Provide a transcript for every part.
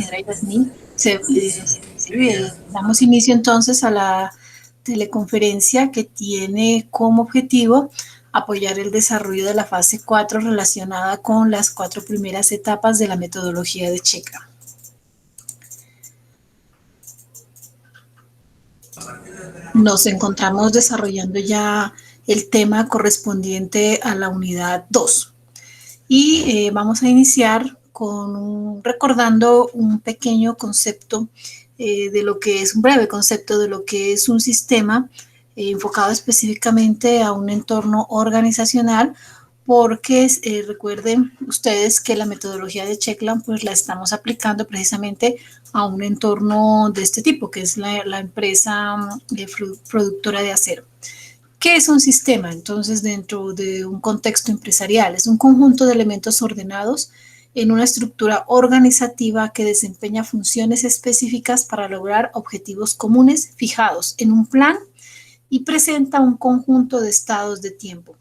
Alejandra Yasmín. Damos inicio entonces a la teleconferencia que tiene como objetivo apoyar el desarrollo de la fase 4 relacionada con las 4 primeras etapas de la metodología de Checkland. Nos encontramos desarrollando ya el tema correspondiente a la unidad 2 y vamos a iniciar recordando un pequeño concepto de lo que es, un breve concepto de lo que es un sistema enfocado específicamente a un entorno organizacional, porque recuerden ustedes que la metodología de Checkland pues la estamos aplicando precisamente a un entorno de este tipo, que es la empresa productora de acero. ¿Qué es un sistema? Entonces, dentro de un contexto empresarial, es un conjunto de elementos ordenados en una estructura organizativa que desempeña funciones específicas para lograr objetivos comunes fijados en un plan y presenta un conjunto de estados de tiempo.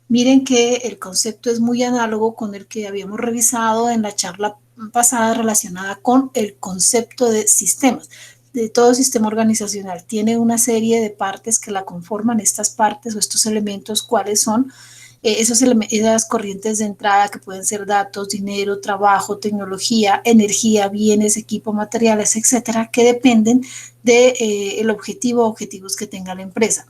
Miren que el concepto es muy análogo con el que habíamos revisado en la charla pasada relacionada con el concepto de sistemas. De todo sistema organizacional tiene una serie de partes que la conforman. Estas partes o estos elementos, ¿cuáles son? Esas corrientes de entrada que pueden ser datos, dinero, trabajo, tecnología, energía, bienes, equipo, materiales, etcétera, que dependen del objetivo o objetivos que tenga la empresa.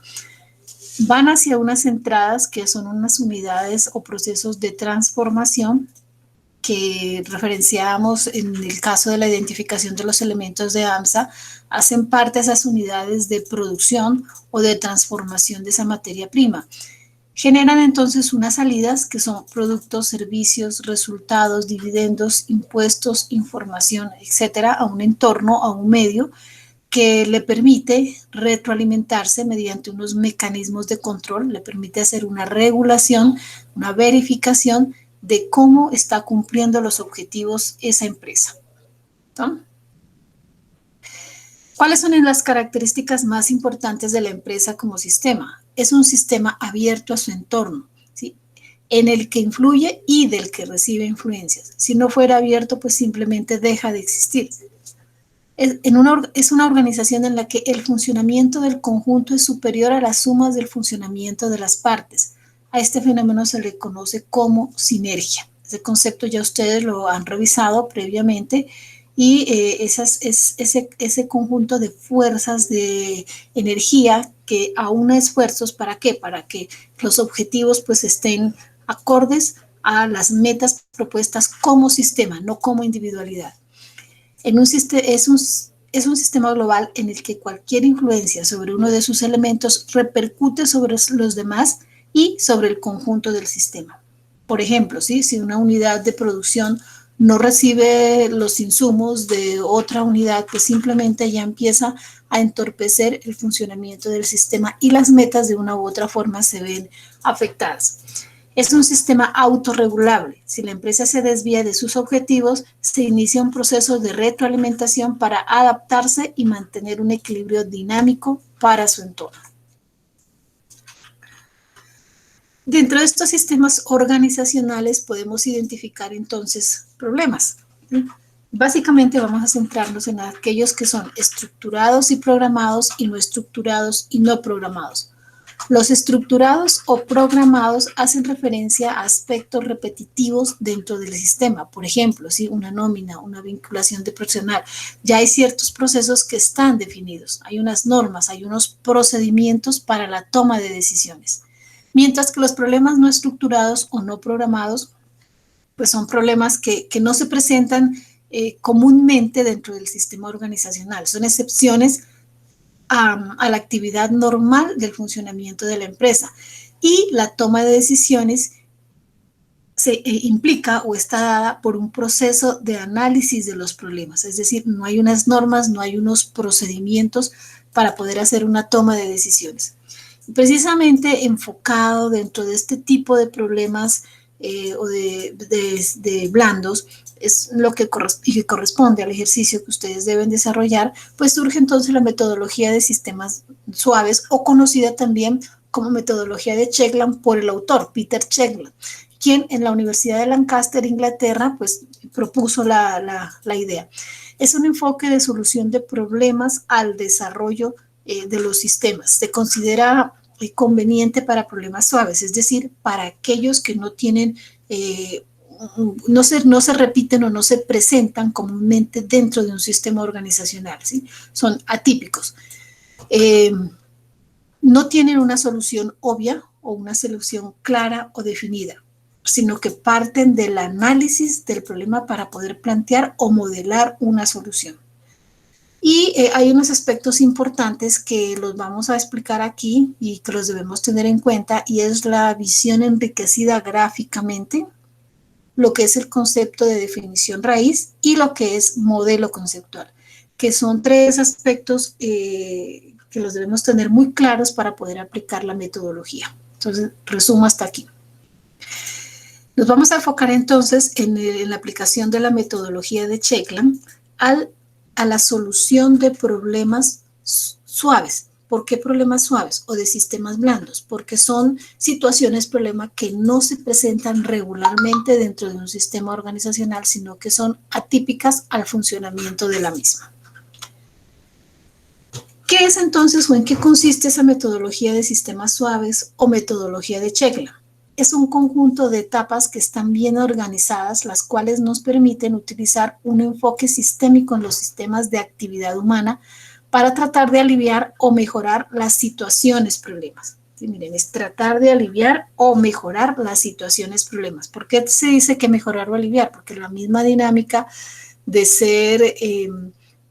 Van hacia unas entradas que son unas unidades o procesos de transformación que referenciábamos en el caso de la identificación de los elementos de AMSA. Hacen parte de esas unidades de producción o de transformación de esa materia prima. Generan entonces unas salidas que son productos, servicios, resultados, dividendos, impuestos, información, etcétera, a un entorno, a un medio que le permite retroalimentarse mediante unos mecanismos de control, le permite hacer una regulación, una verificación de cómo está cumpliendo los objetivos esa empresa. ¿No? ¿Cuáles son las características más importantes de la empresa como sistema? Es un sistema abierto a su entorno, ¿sí? En el que influye y del que recibe influencias. Si no fuera abierto, pues simplemente deja de existir. Es una organización en la que el funcionamiento del conjunto es superior a las sumas del funcionamiento de las partes. A este fenómeno se le conoce como sinergia. Ese concepto ya ustedes lo han revisado previamente y ese conjunto de fuerzas de energía que aúna esfuerzos, ¿para qué? Para que los objetivos pues estén acordes a las metas propuestas como sistema, no como individualidad. Es un sistema global en el que cualquier influencia sobre uno de sus elementos repercute sobre los demás y sobre el conjunto del sistema. Por ejemplo, ¿sí? Si una unidad de producción no recibe los insumos de otra unidad, pues simplemente ya empieza a entorpecer el funcionamiento del sistema y las metas de una u otra forma se ven afectadas. Es un sistema autorregulable. Si la empresa se desvía de sus objetivos, se inicia un proceso de retroalimentación para adaptarse y mantener un equilibrio dinámico para su entorno. Dentro de estos sistemas organizacionales podemos identificar entonces problemas. Básicamente vamos a centrarnos en aquellos que son estructurados y programados y no estructurados y no programados. Los estructurados o programados hacen referencia a aspectos repetitivos dentro del sistema. Por ejemplo, ¿sí? Una nómina, una vinculación de personal. Ya hay ciertos procesos que están definidos. Hay unas normas, hay unos procedimientos para la toma de decisiones. Mientras que los problemas no estructurados o no programados, pues son problemas que no se presentan comúnmente dentro del sistema organizacional. Son excepciones a la actividad normal del funcionamiento de la empresa, y la toma de decisiones se implica o está dada por un proceso de análisis de los problemas, es decir, no hay unas normas, no hay unos procedimientos para poder hacer una toma de decisiones. Precisamente enfocado dentro de este tipo de problemas o de blandos, es lo que corresponde al ejercicio que ustedes deben desarrollar, pues surge entonces la metodología de sistemas suaves, o conocida también como metodología de Checkland por el autor, Peter Checkland, quien en la Universidad de Lancaster, Inglaterra, pues propuso la idea. Es un enfoque de solución de problemas al desarrollo de los sistemas. Se considera conveniente para problemas suaves, es decir, para aquellos que no tienen, no se repiten o no se presentan comúnmente dentro de un sistema organizacional, ¿sí? Son atípicos. No tienen una solución obvia o una solución clara o definida, sino que parten del análisis del problema para poder plantear o modelar una solución. Y hay unos aspectos importantes que los vamos a explicar aquí y que los debemos tener en cuenta, y es la visión enriquecida gráficamente, lo que es el concepto de definición raíz y lo que es modelo conceptual, que son tres aspectos que los debemos tener muy claros para poder aplicar la metodología. Entonces, resumo hasta aquí. Nos vamos a enfocar entonces en la aplicación de la metodología de Checkland a la solución de problemas suaves. ¿Por qué problemas suaves o de sistemas blandos? Porque son situaciones, problema que no se presentan regularmente dentro de un sistema organizacional, sino que son atípicas al funcionamiento de la misma. ¿Qué es entonces o en qué consiste esa metodología de sistemas suaves o metodología de Checkland? Es un conjunto de etapas que están bien organizadas, las cuales nos permiten utilizar un enfoque sistémico en los sistemas de actividad humana para tratar de aliviar o mejorar las situaciones problemas. Sí, miren, es tratar de aliviar o mejorar las situaciones problemas. ¿Por qué se dice que mejorar o aliviar? Porque la misma dinámica de ser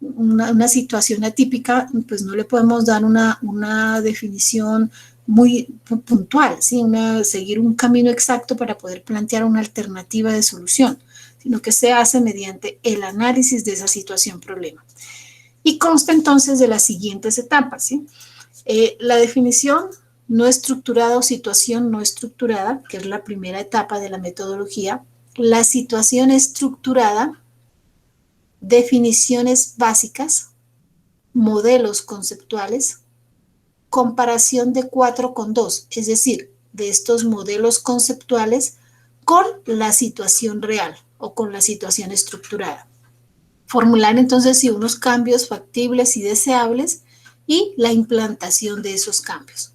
una situación atípica, pues no le podemos dar una definición muy puntual, ¿sí? Seguir un camino exacto para poder plantear una alternativa de solución, sino que se hace mediante el análisis de esa situación problema. Y consta entonces de las siguientes etapas, ¿sí? La definición no estructurada o situación no estructurada, que es la primera etapa de la metodología, la situación estructurada, definiciones básicas, modelos conceptuales, comparación de 4 con 2, es decir, de estos modelos conceptuales con la situación real o con la situación estructurada. Formular entonces sí unos cambios factibles y deseables y la implantación de esos cambios.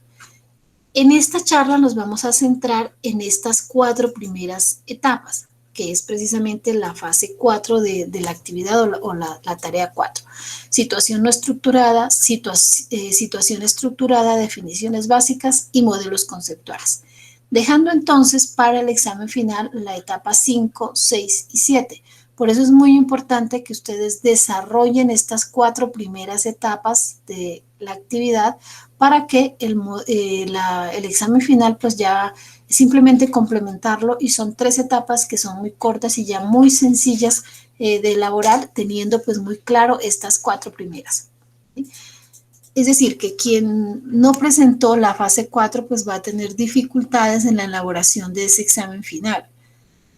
En esta charla nos vamos a centrar en estas 4 primeras etapas, que es precisamente la fase 4 de la actividad o la tarea 4. Situación no estructurada, situación estructurada, definiciones básicas y modelos conceptuales. Dejando entonces para el examen final la etapa 5, 6 y 7. Por eso es muy importante que ustedes desarrollen estas 4 primeras etapas de la actividad para que el examen final pues ya simplemente complementarlo, y son 3 etapas que son muy cortas y ya muy sencillas de elaborar, teniendo pues muy claro estas 4 primeras. ¿Sí? Es decir, que quien no presentó la fase 4 pues va a tener dificultades en la elaboración de ese examen final.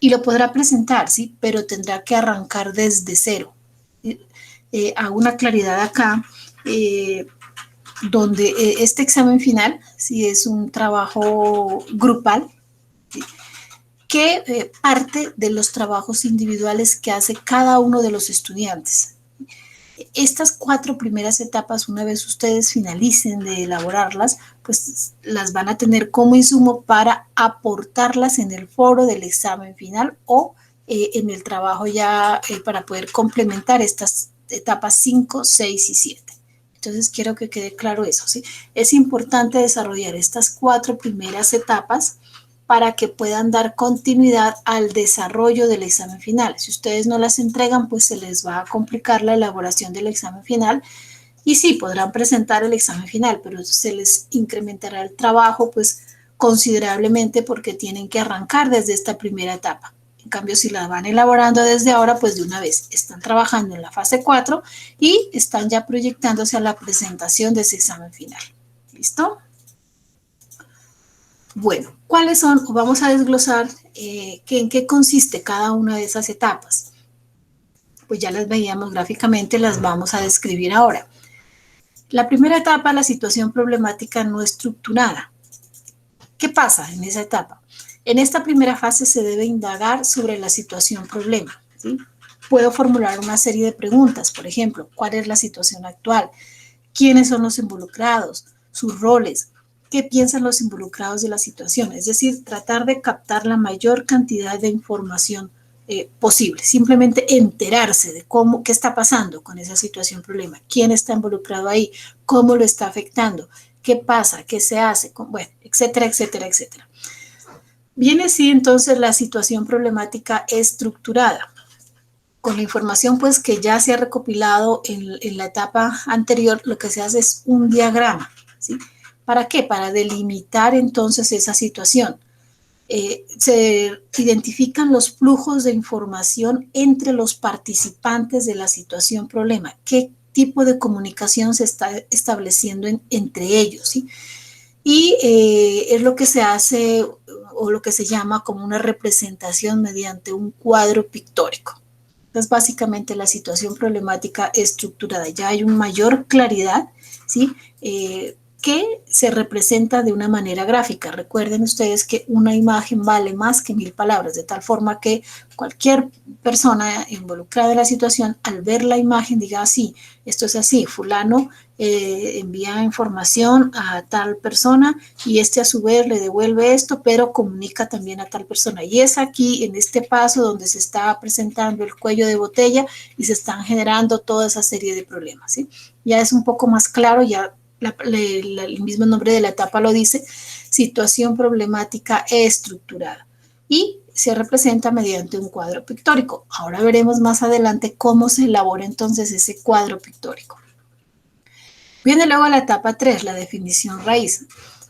Y lo podrá presentar, ¿sí? Pero tendrá que arrancar desde cero. Hago una claridad acá, donde este examen final, ¿sí? Es un trabajo grupal, ¿sí? Que parte de los trabajos individuales que hace cada uno de los estudiantes. Estas 4 primeras etapas, una vez ustedes finalicen de elaborarlas, pues las van a tener como insumo para aportarlas en el foro del examen final o en el trabajo ya para poder complementar estas etapas 5, 6 y 7. Entonces quiero que quede claro eso, ¿sí? Es importante desarrollar estas 4 primeras etapas para que puedan dar continuidad al desarrollo del examen final. Si ustedes no las entregan, pues se les va a complicar la elaboración del examen final, y sí, podrán presentar el examen final, pero se les incrementará el trabajo pues considerablemente, porque tienen que arrancar desde esta primera etapa. En cambio, si la van elaborando desde ahora, pues de una vez están trabajando en la fase 4 y están ya proyectándose a la presentación de ese examen final. ¿Listo? Bueno, ¿cuáles son? Vamos a desglosar en qué consiste cada una de esas etapas. Pues ya las veíamos gráficamente, las vamos a describir ahora. La primera etapa, la situación problemática no estructurada. ¿Qué pasa en esa etapa? En esta primera fase se debe indagar sobre la situación problema, ¿sí? Puedo formular una serie de preguntas, por ejemplo, ¿cuál es la situación actual? ¿Quiénes son los involucrados? ¿Sus roles? ¿Qué piensan los involucrados de la situación? Es decir, tratar de captar la mayor cantidad de información posible, simplemente enterarse de qué está pasando con esa situación problema, quién está involucrado ahí, cómo lo está afectando, qué pasa, qué se hace, bueno, etcétera, etcétera, etcétera. Viene así entonces la situación problemática estructurada. Con la información pues que ya se ha recopilado en la etapa anterior, lo que se hace es un diagrama, ¿sí? ¿Para qué? Para delimitar entonces esa situación. Se identifican los flujos de información entre los participantes de la situación problema. ¿Qué tipo de comunicación se está estableciendo entre ellos? ¿Sí? Y es lo que se hace o lo que se llama como una representación mediante un cuadro pictórico. Es básicamente la situación problemática estructurada. Ya hay una mayor claridad, ¿sí? Que se representa de una manera gráfica. Recuerden ustedes que una imagen vale más que 1000 palabras, de tal forma que cualquier persona involucrada en la situación, al ver la imagen, diga, sí, esto es así, fulano envía información a tal persona y este a su vez le devuelve esto, pero comunica también a tal persona. Y es aquí, en este paso, donde se está presentando el cuello de botella y se están generando toda esa serie de problemas, ¿sí? Ya es un poco más claro, ya el mismo nombre de la etapa lo dice, situación problemática estructurada. Y se representa mediante un cuadro pictórico. Ahora veremos más adelante cómo se elabora entonces ese cuadro pictórico. Viene luego la etapa 3, la definición raíz.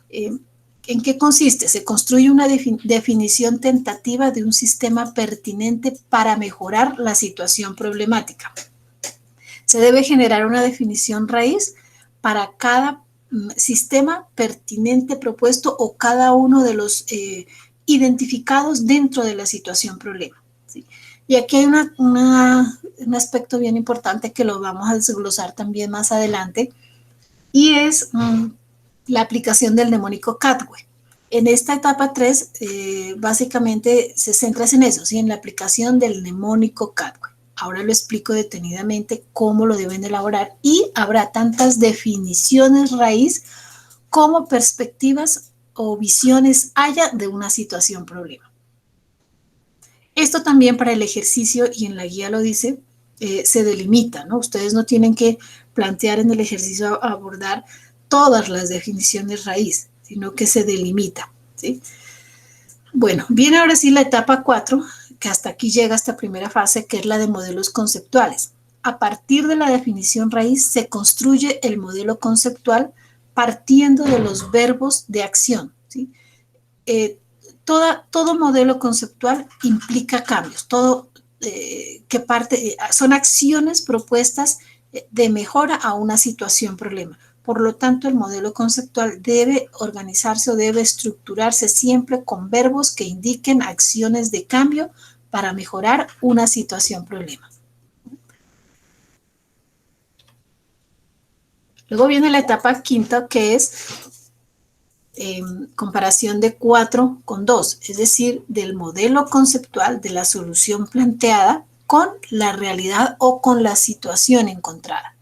¿En qué consiste? Se construye una definición tentativa de un sistema pertinente para mejorar la situación problemática. Se debe generar una definición raíz para cada sistema pertinente propuesto o cada uno de los identificados dentro de la situación problema, ¿sí? Y aquí hay un aspecto bien importante que lo vamos a desglosar también más adelante, y es la aplicación del mnemónico CATWE. En esta etapa 3, básicamente se centra en eso, ¿sí? En la aplicación del mnemónico CATWE. Ahora lo explico detenidamente cómo lo deben elaborar y habrá tantas definiciones raíz como perspectivas o visiones haya de una situación problema. Esto también para el ejercicio, y en la guía lo dice, se delimita, ¿no? Ustedes no tienen que plantear en el ejercicio abordar todas las definiciones raíz, sino que se delimita, ¿sí? Bueno, viene ahora sí la etapa 4, que hasta aquí llega esta primera fase, que es la de modelos conceptuales. A partir de la definición raíz se construye el modelo conceptual partiendo de los verbos de acción, ¿sí? Todo modelo conceptual implica cambios, son acciones propuestas de mejora a una situación problema. Por lo tanto, el modelo conceptual debe organizarse o debe estructurarse siempre con verbos que indiquen acciones de cambio para mejorar una situación problema. Luego viene la etapa quinta, que es comparación de 4 con 2, es decir, del modelo conceptual de la solución planteada con la realidad o con la situación encontrada.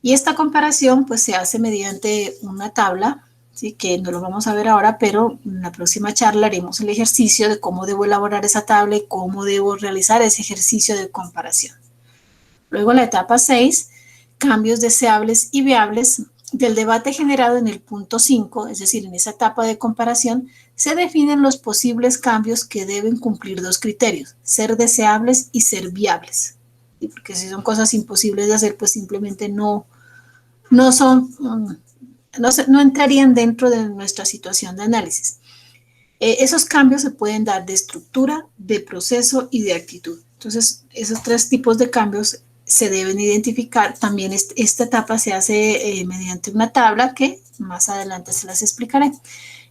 Y esta comparación pues se hace mediante una tabla, ¿sí? Que no lo vamos a ver ahora, pero en la próxima charla haremos el ejercicio de cómo debo elaborar esa tabla y cómo debo realizar ese ejercicio de comparación. Luego la etapa 6, cambios deseables y viables. Del debate generado en el punto 5, es decir, en esa etapa de comparación, se definen los posibles cambios que deben cumplir dos criterios, ser deseables y ser viables. ¿Sí? Porque si son cosas imposibles de hacer, pues simplemente no entrarían dentro de nuestra situación de análisis. Esos cambios se pueden dar de estructura, de proceso y de actitud. Entonces, esos 3 tipos de cambios se deben identificar. También esta etapa se hace mediante una tabla que más adelante se las explicaré.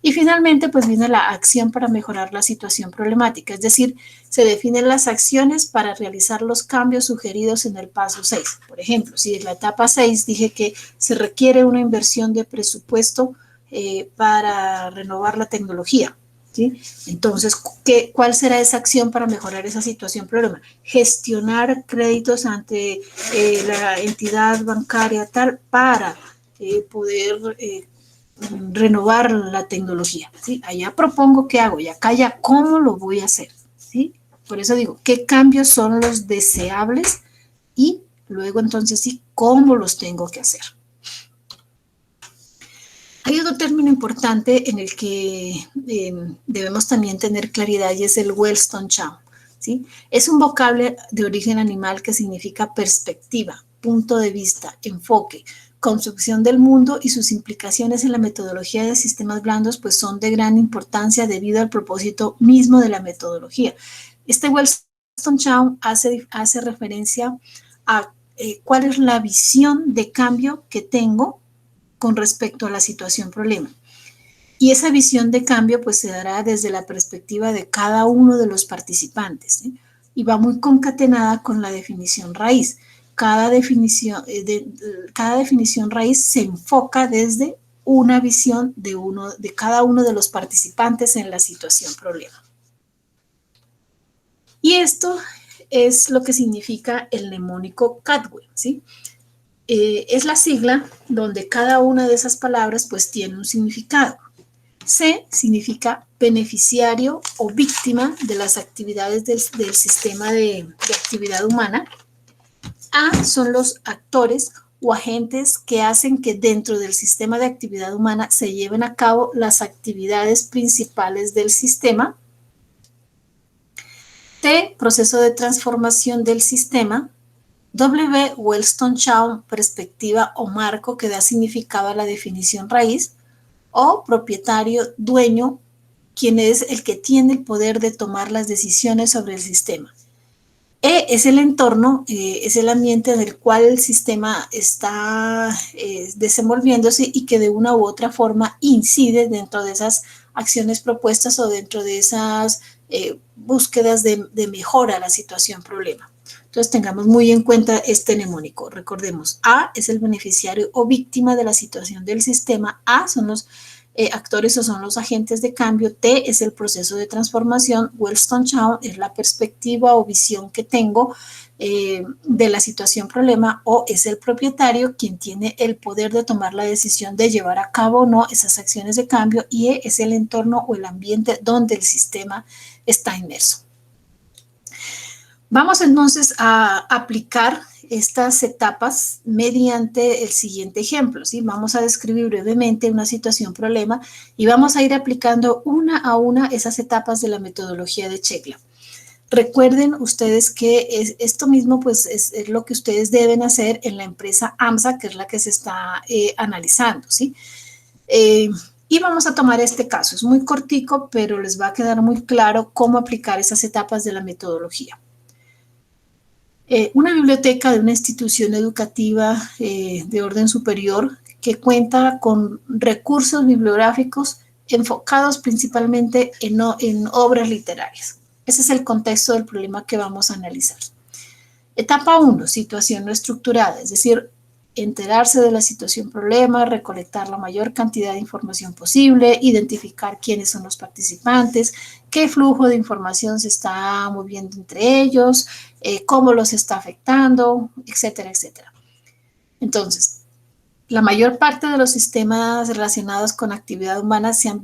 Y finalmente, pues viene la acción para mejorar la situación problemática, es decir, se definen las acciones para realizar los cambios sugeridos en el paso 6. Por ejemplo, si en la etapa 6 dije que se requiere una inversión de presupuesto para renovar la tecnología, ¿sí? Entonces, ¿cuál será esa acción para mejorar esa situación problema? Gestionar créditos ante la entidad bancaria tal para poder renovar la tecnología, ¿sí? Allá propongo qué hago y acá ya cómo lo voy a hacer, ¿sí? Por eso digo, ¿qué cambios son los deseables? Y luego entonces sí, ¿cómo los tengo que hacer? Hay otro término importante en el que debemos también tener claridad y es el Wellstone Chow, ¿sí? Es un vocablo de origen animal que significa perspectiva, punto de vista, enfoque, construcción del mundo y sus implicaciones en la metodología de sistemas blandos pues son de gran importancia debido al propósito mismo de la metodología. Este Wellstone Chow hace referencia a cuál es la visión de cambio que tengo con respecto a la situación problema. Y esa visión de cambio pues se dará desde la perspectiva de cada uno de los participantes, ¿sí? Y va muy concatenada con la definición raíz. Cada definición raíz se enfoca desde una visión de cada uno de los participantes en la situación problema. Y esto es lo que significa el mnemónico Cadwell, ¿sí? Es la sigla donde cada una de esas palabras pues tiene un significado. C significa beneficiario o víctima de las actividades del sistema de actividad humana. A son los actores o agentes que hacen que dentro del sistema de actividad humana se lleven a cabo las actividades principales del sistema. T, proceso de transformación del sistema. W, Wellstone Chow, perspectiva o marco que da significado a la definición raíz. O propietario, dueño, quien es el que tiene el poder de tomar las decisiones sobre el sistema. E es el entorno, es el ambiente en el cual el sistema está desenvolviéndose y que de una u otra forma incide dentro de esas acciones propuestas o dentro de esas búsquedas de mejora a la situación problema. Entonces tengamos muy en cuenta este mnemónico. Recordemos, A es el beneficiario o víctima de la situación del sistema, A son los actores o son los agentes de cambio, T es el proceso de transformación, Wellstone Chow es la perspectiva o visión que tengo de la situación problema, O es el propietario quien tiene el poder de tomar la decisión de llevar a cabo o no esas acciones de cambio, y E es el entorno o el ambiente donde el sistema está inmerso. Vamos entonces a aplicar estas etapas mediante el siguiente ejemplo, ¿sí? Vamos a describir brevemente una situación problema y vamos a ir aplicando una a una esas etapas de la metodología de Checla. Recuerden ustedes que esto mismo pues es lo que ustedes deben hacer en la empresa AMSA, que es la que se está analizando, ¿sí? Y vamos a tomar este caso, es muy cortico, pero les va a quedar muy claro cómo aplicar esas etapas de la metodología. Una biblioteca de una institución educativa de orden superior que cuenta con recursos bibliográficos enfocados principalmente en obras literarias. Ese es el contexto del problema que vamos a analizar. Etapa 1, situación no estructurada, es decir, enterarse de la situación problema, recolectar la mayor cantidad de información posible, identificar quiénes son los participantes, qué flujo de información se está moviendo entre ellos, cómo los está afectando, etcétera, etcétera. Entonces, la mayor parte de los sistemas relacionados con actividad humana se han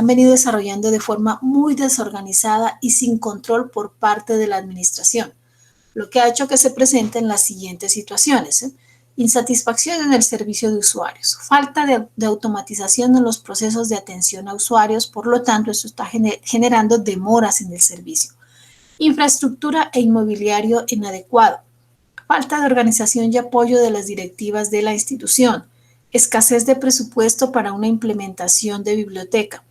venido desarrollando de forma muy desorganizada y sin control por parte de la administración, lo que ha hecho que se presenten las siguientes situaciones. Insatisfacción en el servicio de usuarios, falta de automatización en los procesos de atención a usuarios, por lo tanto, eso está generando demoras en el servicio. Infraestructura e inmobiliario inadecuado, falta de organización y apoyo de las directivas de la institución, escasez de presupuesto para una implementación de biblioteca,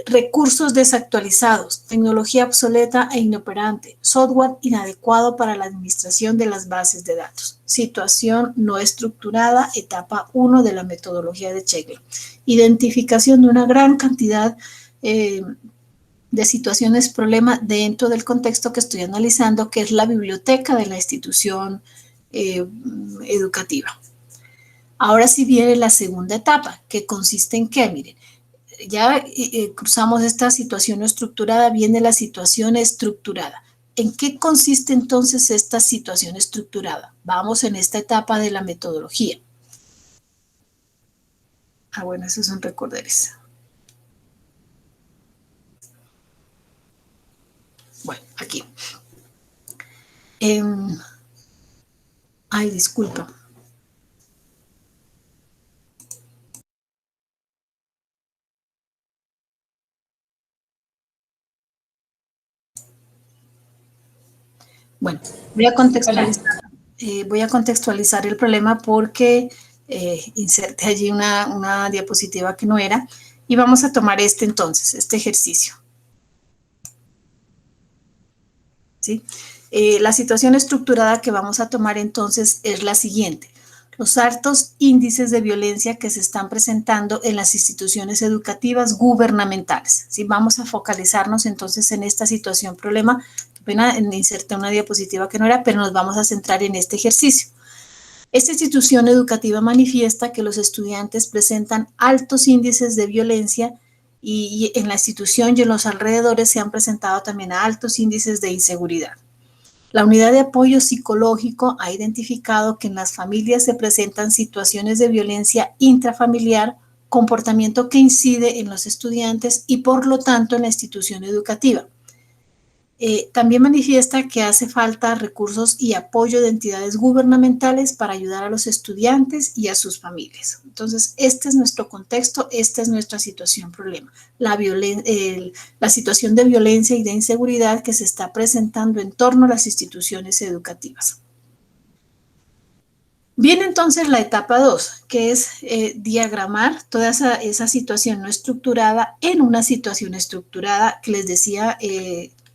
recursos desactualizados, tecnología obsoleta e inoperante, software inadecuado para la administración de las bases de datos, situación no estructurada, etapa 1 de la metodología de Checla, identificación de una gran cantidad de situaciones problema dentro del contexto que estoy analizando, que es la biblioteca de la institución educativa. Ahora sí viene la segunda etapa, que consiste en qué, miren, ya cruzamos esta situación no estructurada, viene la situación estructurada. ¿En qué consiste entonces esta situación estructurada? Vamos en esta etapa de la metodología. Bueno, esos son recorderes. Bueno, aquí. Ay, disculpa. Bueno, voy a contextualizar el problema porque inserté allí una diapositiva que no era, y vamos a tomar este ejercicio. ¿Sí? La situación estructurada que vamos a tomar entonces es la siguiente: los altos índices de violencia que se están presentando en las instituciones educativas gubernamentales. ¿Sí? Vamos a focalizarnos entonces en esta situación problema. Apenas inserté una diapositiva que no era, pero nos vamos a centrar en este ejercicio. Esta institución educativa manifiesta que los estudiantes presentan altos índices de violencia y en la institución y en los alrededores se han presentado también altos índices de inseguridad. La unidad de apoyo psicológico ha identificado que en las familias se presentan situaciones de violencia intrafamiliar, comportamiento que incide en los estudiantes y por lo tanto en la institución educativa. También manifiesta que hace falta recursos y apoyo de entidades gubernamentales para ayudar a los estudiantes y a sus familias. Entonces, este es nuestro contexto, esta es nuestra situación problema, la situación de violencia y de inseguridad que se está presentando en torno a las instituciones educativas. Viene entonces la etapa 2, que es diagramar toda esa situación no estructurada en una situación estructurada, que les decía,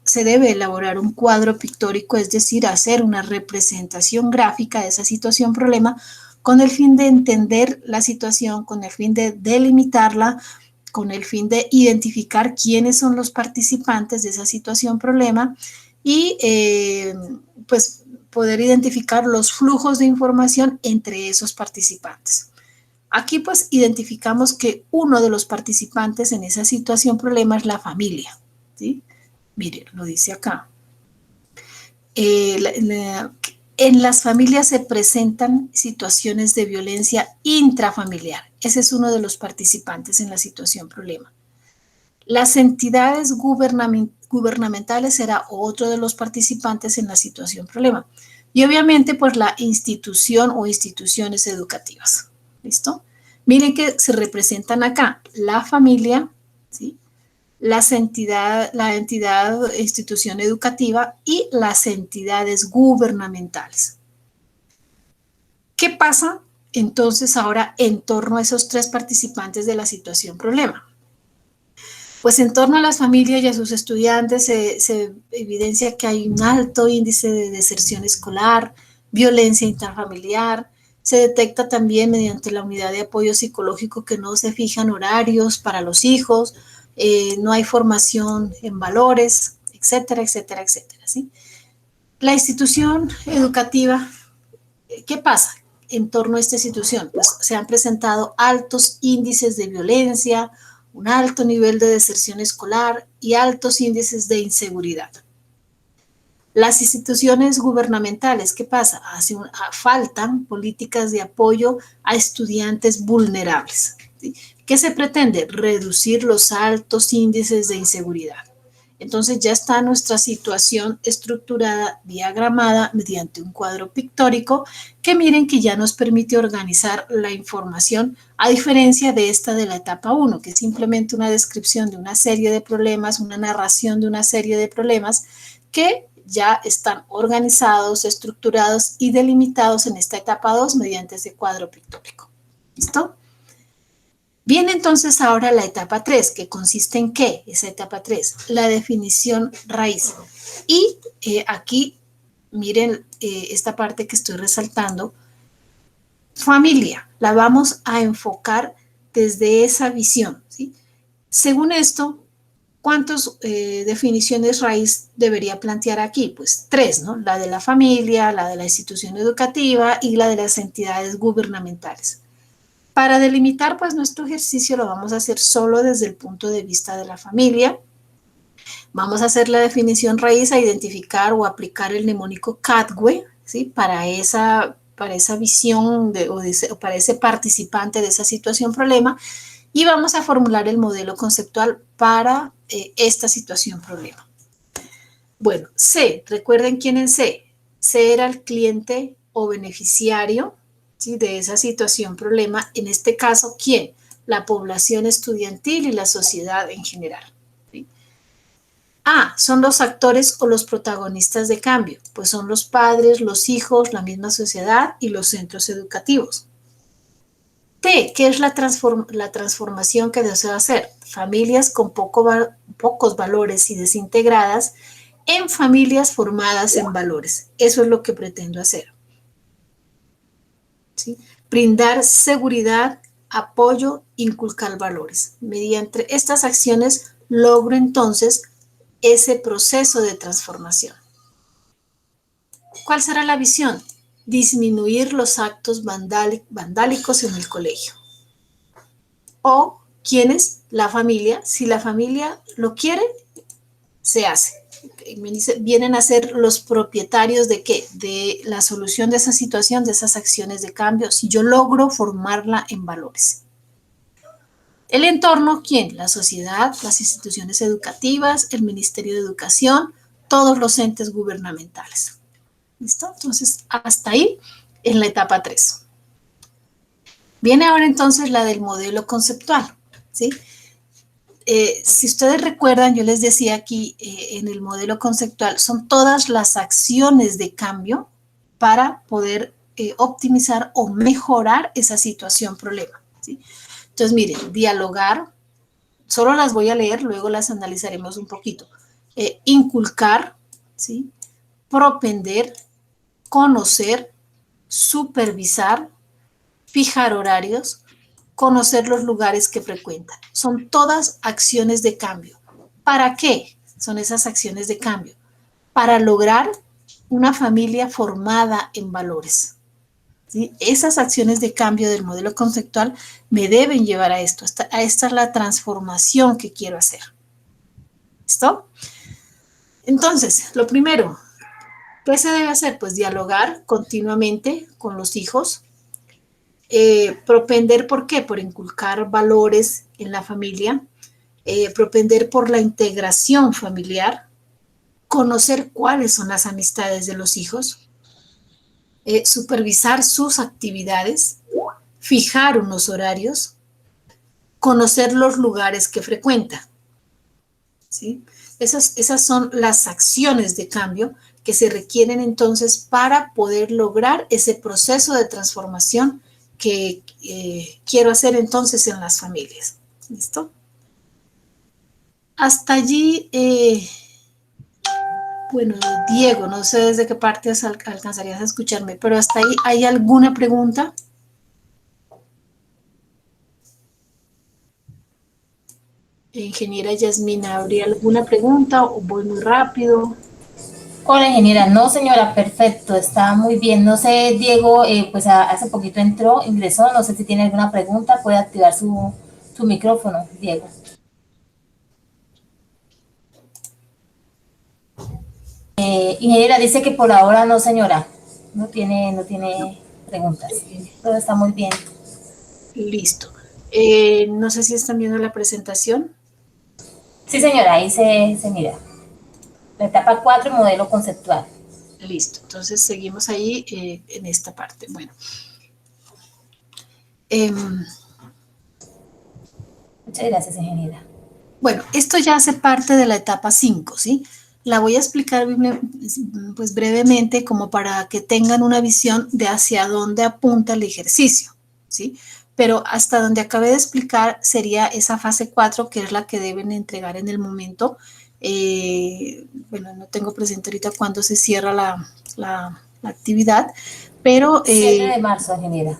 se debe elaborar un cuadro pictórico, es decir, hacer una representación gráfica de esa situación problema con el fin de entender la situación, con el fin de delimitarla, con el fin de identificar quiénes son los participantes de esa situación problema y pues poder identificar los flujos de información entre esos participantes. Aquí pues identificamos que uno de los participantes en esa situación problema es la familia, ¿sí? Miren, lo dice acá. En las familias se presentan situaciones de violencia intrafamiliar. Ese es uno de los participantes en la situación problema. Las entidades gubernamentales será otro de los participantes en la situación problema. Y obviamente, pues la institución o instituciones educativas. ¿Listo? Miren que se representan acá la familia, ¿sí? La entidad, institución educativa y las entidades gubernamentales. ¿Qué pasa entonces ahora en torno a esos tres participantes de la situación problema? Pues en torno a las familias y a sus estudiantes se evidencia que hay un alto índice de deserción escolar, violencia intrafamiliar. Se detecta también mediante la unidad de apoyo psicológico que no se fijan horarios para los hijos, no hay formación en valores, etcétera, etcétera, etcétera, ¿sí? La institución educativa, ¿qué pasa en torno a esta institución? Pues se han presentado altos índices de violencia, un alto nivel de deserción escolar y altos índices de inseguridad. Las instituciones gubernamentales, ¿qué pasa? Faltan políticas de apoyo a estudiantes vulnerables. ¿Sí? ¿Qué se pretende? Reducir los altos índices de inseguridad. Entonces ya está nuestra situación estructurada, diagramada mediante un cuadro pictórico que miren que ya nos permite organizar la información, a diferencia de esta de la etapa 1, que es simplemente una descripción de una serie de problemas, una narración de una serie de problemas que ya están organizados, estructurados y delimitados en esta etapa 2 mediante ese cuadro pictórico. ¿Listo? Viene entonces ahora la etapa 3, que consiste en ¿qué? Esa etapa 3, la definición raíz. Y aquí, miren esta parte que estoy resaltando, familia, la vamos a enfocar desde esa visión, ¿sí? Según esto, ¿cuántas definiciones raíz debería plantear aquí? Pues 3, ¿no? La de la familia, la de la institución educativa y la de las entidades gubernamentales. Para delimitar, pues, nuestro ejercicio lo vamos a hacer solo desde el punto de vista de la familia. Vamos a hacer la definición raíz a identificar o aplicar el mnemónico CATWE, ¿sí? Para esa visión o para ese participante de esa situación problema, y vamos a formular el modelo conceptual para esta situación problema. Bueno, C, recuerden quién es C. C era el cliente o beneficiario, ¿sí?, de esa situación problema. En este caso, ¿quién? La población estudiantil y la sociedad en general. ¿Sí? A, son los actores o los protagonistas de cambio, pues son los padres, los hijos, la misma sociedad y los centros educativos. T, ¿qué es la transformación que deseo hacer? Familias con pocos valores y desintegradas en familias formadas en valores. Eso es lo que pretendo hacer. ¿Sí? Brindar seguridad, apoyo, inculcar valores. Mediante estas acciones logro entonces ese proceso de transformación. ¿Cuál será la visión? Disminuir los actos vandálicos en el colegio. O, ¿quiénes? La familia. Si la familia lo quiere, se hace. Vienen a ser los propietarios de ¿qué? De la solución de esa situación, de esas acciones de cambio, si yo logro formarla en valores. El entorno, ¿quién? La sociedad, las instituciones educativas, el Ministerio de Educación, todos los entes gubernamentales. ¿Listo? Entonces, hasta ahí en la etapa 3. Viene ahora entonces la del modelo conceptual, ¿sí? Si ustedes recuerdan, yo les decía aquí en el modelo conceptual, son todas las acciones de cambio para poder optimizar o mejorar esa situación problema, ¿sí? Entonces, miren, dialogar, solo las voy a leer, luego las analizaremos un poquito. Inculcar, ¿sí? Propender, conocer, supervisar, fijar horarios, conocer los lugares que frecuentan. Son todas acciones de cambio. ¿Para qué son esas acciones de cambio? Para lograr una familia formada en valores. ¿Sí? Esas acciones de cambio del modelo conceptual me deben llevar a esto. Esta es la transformación que quiero hacer. ¿Listo? Entonces, lo primero, ¿qué se debe hacer? Pues dialogar continuamente con los hijos. Propender, ¿por qué? Por inculcar valores en la familia. Propender por la integración familiar. Conocer cuáles son las amistades de los hijos. Supervisar sus actividades. Fijar unos horarios. Conocer los lugares que frecuenta. ¿Sí? Esas son las acciones de cambio que se requieren entonces para poder lograr ese proceso de transformación que quiero hacer entonces en las familias. ¿Listo? Hasta allí, bueno, Diego, no sé desde qué parte alcanzarías a escucharme, pero hasta ahí, ¿hay alguna pregunta? Ingeniera Yasmina, ¿habría alguna pregunta o voy muy rápido? Hola, ingeniera. No, señora, perfecto, está muy bien. No sé, Diego, pues hace poquito ingresó, no sé si tiene alguna pregunta, puede activar su micrófono, Diego. Ingeniera, dice que por ahora no, señora, no tiene preguntas. Todo está muy bien. Listo. No sé si están viendo la presentación. Sí, señora, ahí se mira. La etapa 4, modelo conceptual. Listo, entonces seguimos ahí en esta parte. Bueno. Muchas gracias, ingeniera. Bueno, esto ya hace parte de la etapa 5, ¿sí? La voy a explicar pues brevemente como para que tengan una visión de hacia dónde apunta el ejercicio, ¿sí? Pero hasta donde acabé de explicar sería esa fase 4, que es la que deben entregar en el momento. Bueno, no tengo presente ahorita cuándo se cierra la actividad, pero... 7 de marzo, ingeniera.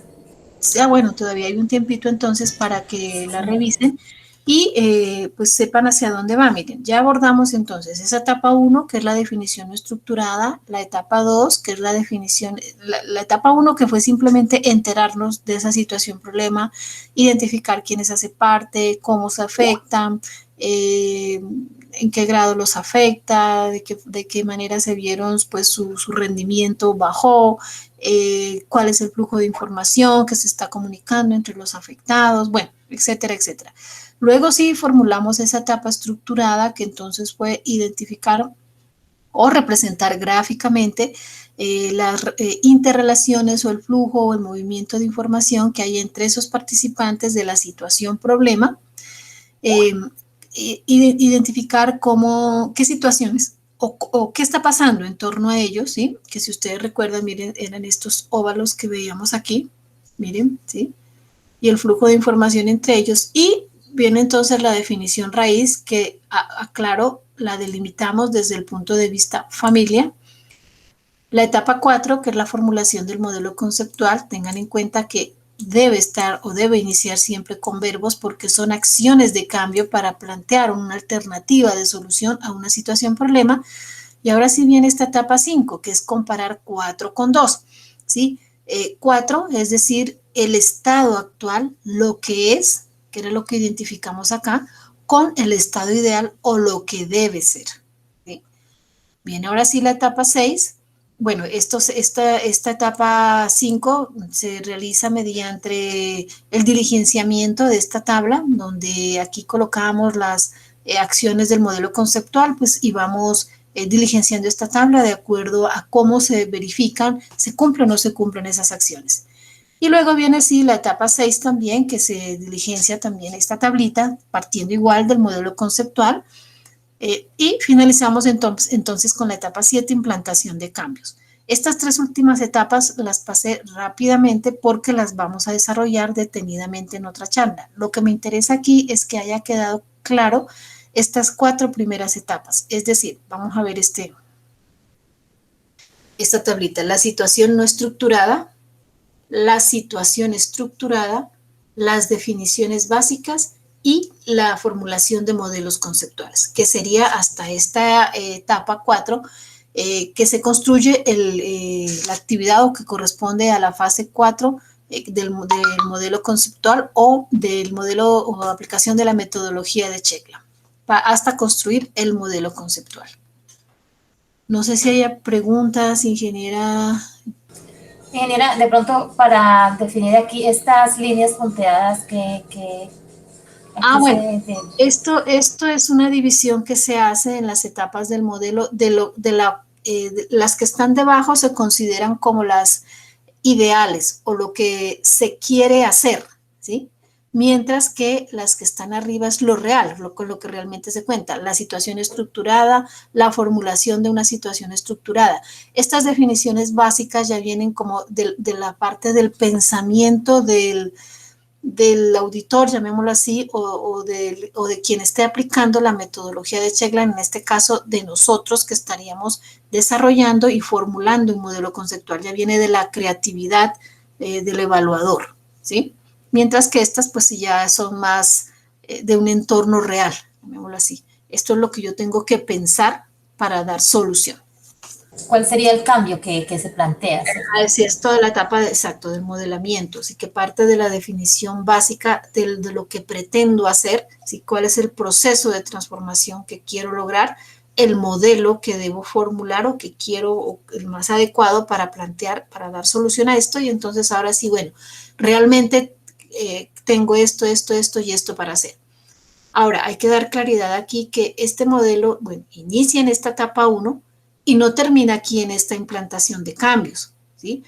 bueno, todavía hay un tiempito entonces para que la revisen. y pues sepan hacia dónde va. Miren, ya abordamos entonces esa etapa 1, que es la definición no estructurada, la etapa 2, que es la definición, la etapa 1, que fue simplemente enterarnos de esa situación, problema, identificar quiénes hace parte, cómo se afectan, en qué grado los afecta, de qué manera se vieron, pues su rendimiento bajó, cuál es el flujo de información que se está comunicando entre los afectados, bueno, etcétera, etcétera. Luego sí formulamos esa etapa estructurada, que entonces fue identificar o representar gráficamente las interrelaciones o el flujo o el movimiento de información que hay entre esos participantes de la situación problema, identificar qué situaciones o qué está pasando en torno a ellos, ¿sí? Que si ustedes recuerdan, miren, eran estos óvalos que veíamos aquí, miren, ¿sí? Y el flujo de información entre ellos, y viene entonces la definición raíz, que aclaro, la delimitamos desde el punto de vista familia. La etapa 4, que es la formulación del modelo conceptual, tengan en cuenta que debe estar o debe iniciar siempre con verbos, porque son acciones de cambio para plantear una alternativa de solución a una situación problema. Y ahora sí viene esta etapa 5, que es comparar 4 con 2, ¿sí? 4, es decir, el estado actual, lo que es, que era lo que identificamos acá, con el estado ideal o lo que debe ser, ¿sí? Bien, ahora sí la etapa 6. Bueno, esta etapa 5 se realiza mediante el diligenciamiento de esta tabla, donde aquí colocamos las acciones del modelo conceptual, pues, y vamos diligenciando esta tabla de acuerdo a cómo se verifican, se cumplen o no se cumplen esas acciones. Y luego viene sí la etapa 6 también, que se diligencia también esta tablita, partiendo igual del modelo conceptual. Y finalizamos entonces con la etapa 7, implantación de cambios. Estas tres últimas etapas las pasé rápidamente porque las vamos a desarrollar detenidamente en otra charla. Lo que me interesa aquí es que haya quedado claro estas 4 primeras etapas. Es decir, vamos a ver esta tablita: la situación no estructurada, la situación estructurada, las definiciones básicas y la formulación de modelos conceptuales, que sería hasta esta etapa 4, que se construye la actividad o que corresponde a la fase 4 del modelo conceptual o del modelo o aplicación de la metodología de Checla, hasta construir el modelo conceptual. No sé si haya preguntas, ingeniera. Ingeniera, de pronto para definir aquí estas líneas punteadas Bueno, esto es una división que se hace en las etapas del modelo, las que están debajo se consideran como las ideales o lo que se quiere hacer, ¿sí? Mientras que las que están arriba es lo real, con lo que realmente se cuenta, la situación estructurada, la formulación de una situación estructurada. Estas definiciones básicas ya vienen como de la parte del pensamiento del auditor, llamémoslo así, o de quien esté aplicando la metodología de Checla, en este caso de nosotros que estaríamos desarrollando y formulando un modelo conceptual. Ya viene de la creatividad del evaluador, ¿sí? Mientras que estas pues ya son más de un entorno real, llamémoslo así. Esto es lo que yo tengo que pensar para dar solución. ¿Cuál sería el cambio que se plantea? Así es toda la etapa exacto del modelamiento, así que parte de la definición básica de lo que pretendo hacer, ¿sí? Cuál es el proceso de transformación que quiero lograr, el modelo que debo formular o que quiero, o el más adecuado para plantear, para dar solución a esto, y entonces ahora sí, bueno, realmente tengo esto y esto para hacer. Ahora, hay que dar claridad aquí que este modelo, bueno, inicia en esta etapa 1 y no termina aquí en esta implantación de cambios, ¿sí?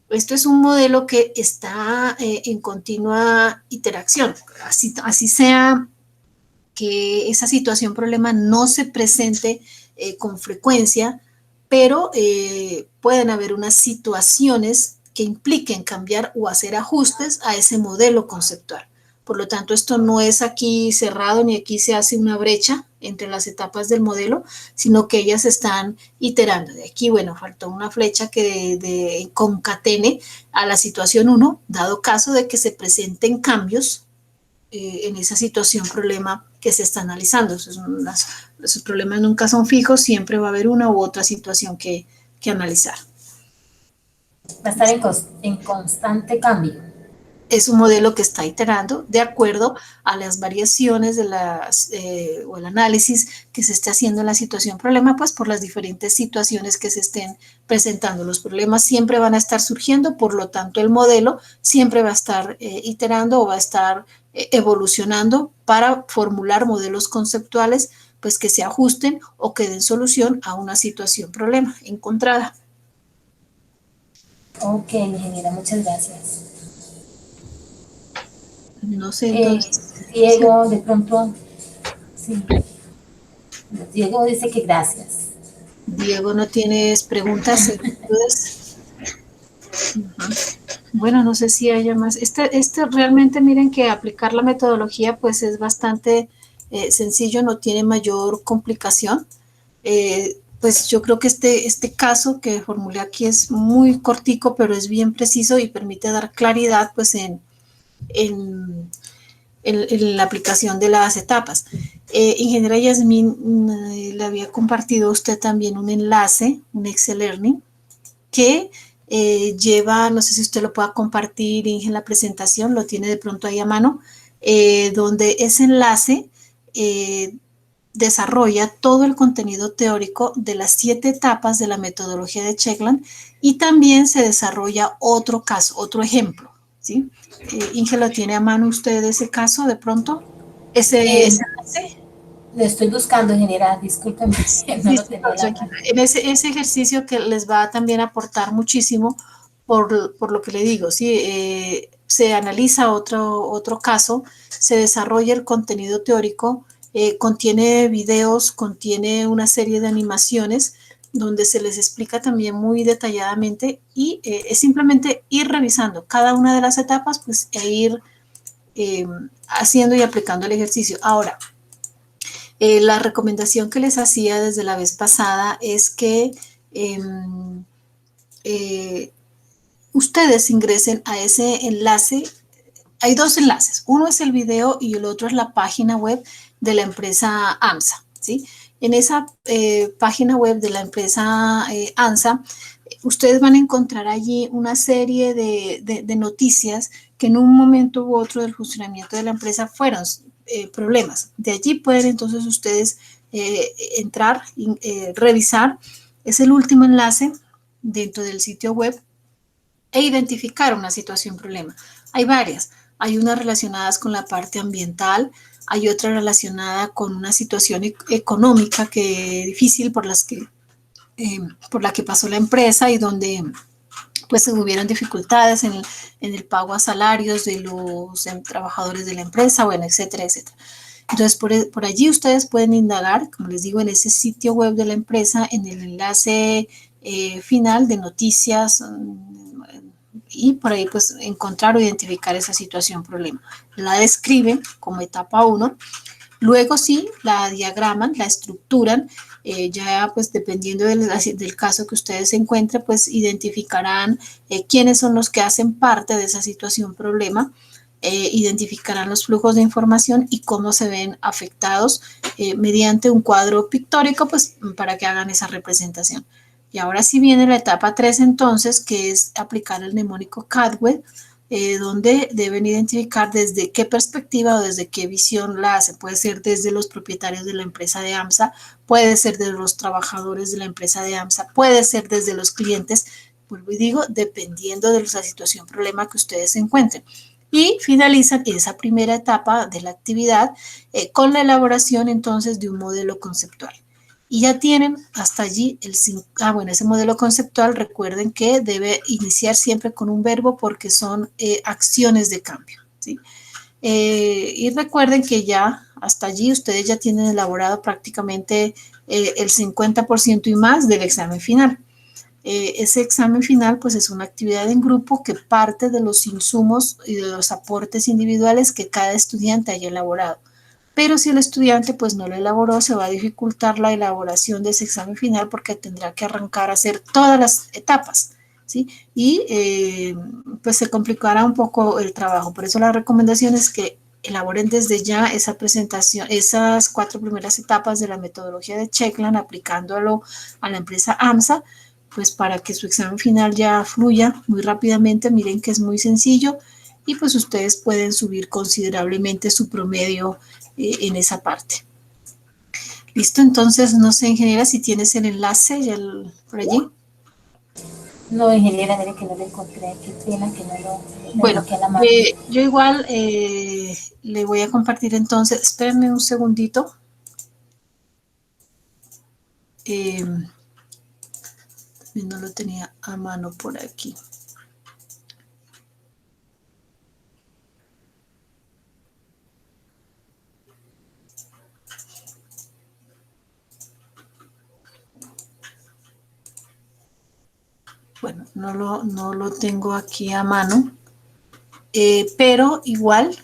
Esto es un modelo que está en continua interacción, así sea que esa situación problema no se presente con frecuencia, pero pueden haber unas situaciones que impliquen cambiar o hacer ajustes a ese modelo conceptual. Por lo tanto, esto no es aquí cerrado ni aquí se hace una brecha entre las etapas del modelo, sino que ellas están iterando. De aquí, bueno, faltó una flecha que concatene a la situación 1, dado caso de que se presenten cambios en esa situación, problema que se está analizando. Esos problemas nunca son fijos, siempre va a haber una u otra situación que analizar. Va a estar en constante cambio. Es un modelo que está iterando de acuerdo a las variaciones de o el análisis que se esté haciendo en la situación problema, pues por las diferentes situaciones que se estén presentando. Los problemas siempre van a estar surgiendo, por lo tanto el modelo siempre va a estar iterando o va a estar evolucionando para formular modelos conceptuales pues que se ajusten o que den solución a una situación problema encontrada. Ok, ingeniera, muchas gracias. No sé, entonces. Diego, de pronto, sí. Diego dice que gracias. Diego, ¿no tienes preguntas? Bueno, no sé si haya más. Este realmente, miren que aplicar la metodología pues es bastante sencillo, no tiene mayor complicación. Pues yo creo que este caso que formulé aquí es muy cortico, pero es bien preciso y permite dar claridad pues en la aplicación de las etapas. Ingeniera Yasmín, le había compartido a usted también un enlace, un Excel Learning, que lleva, no sé si usted lo pueda compartir en la presentación, lo tiene de pronto ahí a mano, donde ese enlace desarrolla todo el contenido teórico de las 7 etapas de la metodología de Checkland y también se desarrolla otro caso, otro ejemplo, ¿sí? Inge, ¿lo tiene a mano usted ese caso de pronto? ¿Ese enlace? Lo estoy buscando, ingeniera, discúlpeme, no Sí, lo sí, tenía en la mano. en ese ejercicio que les va a también aportar muchísimo por lo que le digo, ¿sí? Se analiza otro caso, se desarrolla el contenido teórico, contiene videos, contiene una serie de animaciones donde se les explica también muy detalladamente y es simplemente ir revisando cada una de las etapas pues, e ir haciendo y aplicando el ejercicio. Ahora, la recomendación que les hacía desde la vez pasada es que ustedes ingresen a ese enlace. Hay 2 enlaces, uno es el video y el otro es la página web de la empresa AMSA, ¿sí? En esa página web de la empresa AMSA, ustedes van a encontrar allí una serie de noticias que en un momento u otro del funcionamiento de la empresa fueron problemas. De allí pueden entonces ustedes entrar y revisar. Es el último enlace dentro del sitio web e identificar una situación problema. Hay varias. Hay unas relacionadas con la parte ambiental, hay otra relacionada con una situación económica difícil por la que pasó la empresa y donde pues hubieron dificultades en el pago a salarios de los trabajadores de la empresa, bueno, etcétera, etcétera. Entonces, por allí ustedes pueden indagar, como les digo, en ese sitio web de la empresa, en el enlace final de noticias y por ahí pues encontrar o identificar esa situación problema. La describen como etapa 1. Luego sí, la diagraman, la estructuran, ya pues dependiendo del caso que ustedes se encuentren, pues identificarán quiénes son los que hacen parte de esa situación problema, identificarán los flujos de información y cómo se ven afectados mediante un cuadro pictórico, pues para que hagan esa representación. Y ahora sí viene la etapa 3 entonces, que es aplicar el mnemónico CADWED, donde deben identificar desde qué perspectiva o desde qué visión la hace. Puede ser desde los propietarios de la empresa de AMSA, puede ser desde los trabajadores de la empresa de AMSA, puede ser desde los clientes, vuelvo y digo, dependiendo de la situación, problema que ustedes se encuentren. Y finalizan esa primera etapa de la actividad con la elaboración entonces de un modelo conceptual. Y ya tienen hasta allí ese modelo conceptual, recuerden que debe iniciar siempre con un verbo porque son acciones de cambio, ¿sí? Y recuerden que ya hasta allí ustedes ya tienen elaborado prácticamente el 50% y más del examen final. Ese examen final pues es una actividad en grupo que parte de los insumos y de los aportes individuales que cada estudiante haya elaborado. Pero si el estudiante pues no lo elaboró, se va a dificultar la elaboración de ese examen final porque tendrá que arrancar a hacer todas las etapas, ¿sí? Y pues se complicará un poco el trabajo. Por eso la recomendación es que elaboren desde ya esa presentación, esas 4 primeras etapas de la metodología de Checkland, aplicándolo a la empresa AMSA, pues para que su examen final ya fluya muy rápidamente. Miren que es muy sencillo y pues ustedes pueden subir considerablemente su promedio en esa parte. Listo, entonces no sé, ingeniera, si tienes el enlace ya por allí. No, ingeniera, mire que no lo encontré, qué pena que no lo Bueno, a la mano. yo igual le voy a compartir entonces, espérenme un segundito. No lo tenía a mano por aquí. Bueno, no lo tengo aquí a mano, pero igual,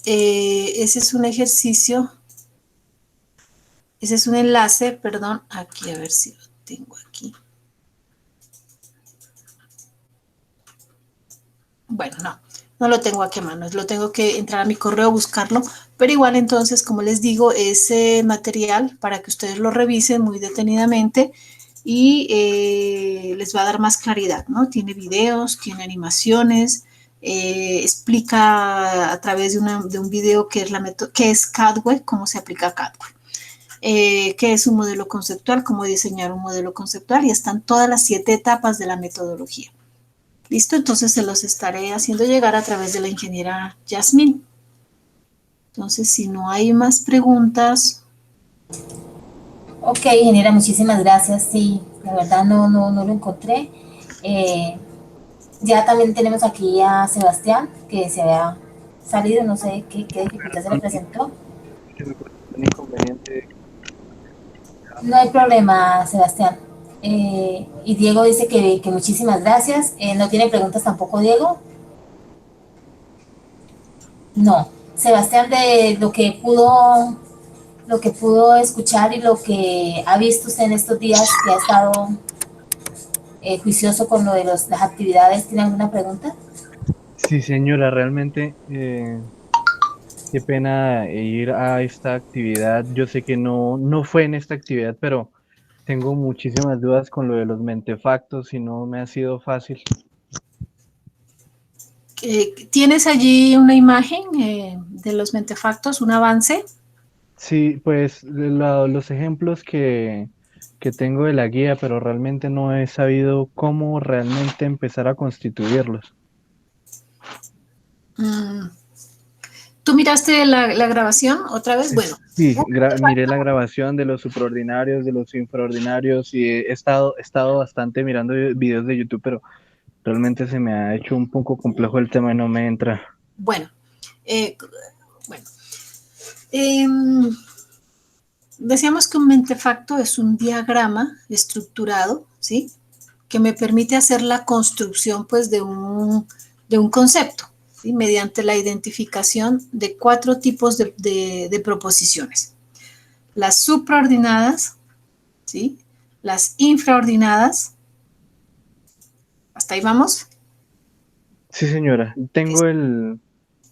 ese es un ejercicio, ese es un enlace, perdón, aquí a ver si lo tengo aquí. Bueno, no lo tengo aquí a mano, lo tengo que entrar a mi correo, buscarlo, pero igual entonces, como les digo, ese material para que ustedes lo revisen muy detenidamente y les va a dar más claridad, ¿no? Tiene videos, tiene animaciones, explica a través de un video qué es CADWE, cómo se aplica CADWE. Qué es un modelo conceptual, cómo diseñar un modelo conceptual, y están todas las 7 etapas de la metodología. Listo, entonces se los estaré haciendo llegar a través de la ingeniera Yasmín. Entonces, si no hay más preguntas. Ok, ingeniera, muchísimas gracias. Sí, la verdad no lo encontré. Ya también tenemos aquí a Sebastián, que se había salido, no sé qué dificultad se le presentó. No hay problema, Sebastián. Y Diego dice que muchísimas gracias. ¿No tiene preguntas tampoco, Diego? No. Sebastián, de lo que pudo escuchar y lo que ha visto usted en estos días, que ha estado juicioso con lo de las actividades, ¿tiene alguna pregunta? Sí, señora, realmente qué pena ir a esta actividad. Yo sé que no fue en esta actividad, pero tengo muchísimas dudas con lo de los mentefactos y no me ha sido fácil. ¿Tienes allí una imagen de los mentefactos, un avance? Sí, pues los ejemplos que tengo de la guía, pero realmente no he sabido cómo realmente empezar a constituirlos. ¿Tú miraste la grabación otra vez? Bueno. Sí, miré la grabación de los supraordinarios, de los infraordinarios y he estado bastante mirando videos de YouTube, pero realmente se me ha hecho un poco complejo el tema y no me entra. Bueno, decíamos que un mentefacto es un diagrama estructurado, ¿sí? Que me permite hacer la construcción, pues, de un concepto, ¿sí? Mediante la identificación de 4 tipos de proposiciones. Las supraordinadas, ¿sí? Las infraordinadas. ¿Hasta ahí vamos? Sí, señora. Tengo el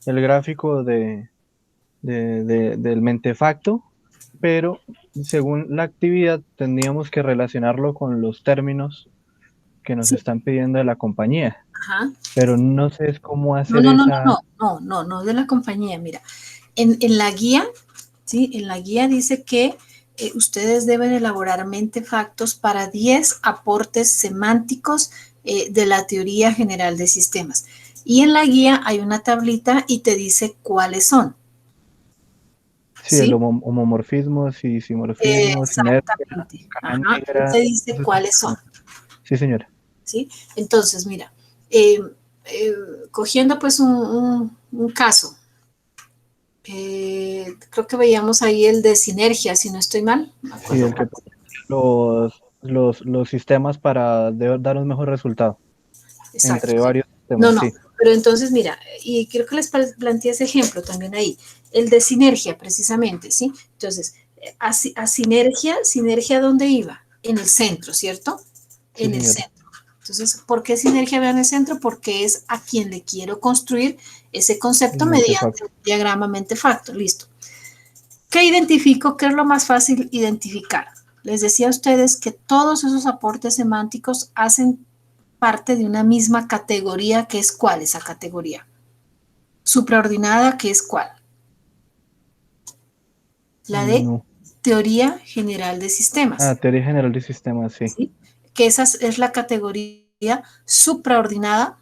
gráfico del mentefacto, pero según la actividad tendríamos que relacionarlo con los términos que nos Sí. están pidiendo de la compañía. Ajá. Pero no sé cómo hacer No, de la compañía. Mira, en la guía, ¿sí? En la guía dice que ustedes deben elaborar mentefactos para 10 aportes semánticos de la teoría general de sistemas. Y en la guía hay una tablita y te dice cuáles son. Sí, ¿sí? El homomorfismos y simorfismos, exactamente. Ajá, te dice cuáles son. Sí, señora. ¿Sí? Entonces, mira, cogiendo pues un caso, creo que veíamos ahí el de sinergia, si no estoy mal. Sí, el que los sistemas para dar un mejor resultado. Exacto. Entre varios sistemas. No, sí. Pero entonces, mira, y creo que les planteé ese ejemplo también ahí, el de sinergia, precisamente, ¿sí? Entonces, a sinergia, ¿dónde iba? En el centro, ¿cierto? Sí, en el señora. centro. Entonces, ¿por qué sinergia veo en el centro? Porque es a quien le quiero construir ese concepto mediante un diagrama mente-facto. Listo. ¿Qué identifico? ¿Qué es lo más fácil identificar? Les decía a ustedes que todos esos aportes semánticos hacen parte de una misma categoría, que es ¿cuál esa categoría? Supraordinada, que es ¿cuál? La de teoría general de sistemas. Ah, teoría general de sistemas, sí. ¿Sí? Que esa es la categoría supraordinada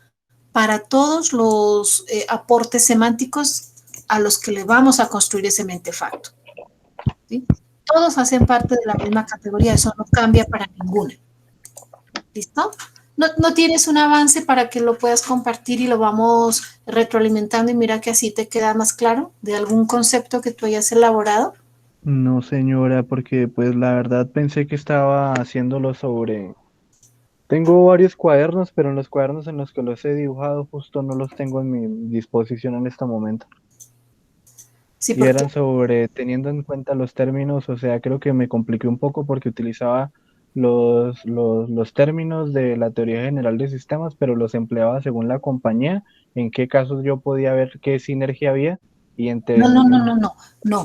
para todos los aportes semánticos a los que le vamos a construir ese mentefacto. ¿Sí? Todos hacen parte de la misma categoría, eso no cambia para ninguna. ¿Listo? ¿No tienes un avance para que lo puedas compartir y lo vamos retroalimentando y mira que así te queda más claro de algún concepto que tú hayas elaborado? No, señora, porque pues la verdad pensé que estaba haciéndolo sobre... Tengo varios cuadernos, pero en los cuadernos en los que los he dibujado justo no los tengo en mi disposición en este momento. Sí, Y eran sobre, teniendo en cuenta los términos, o sea, creo que me compliqué un poco porque utilizaba los términos de la teoría general de sistemas, pero los empleaba según la compañía, en qué casos yo podía ver qué sinergia había y No.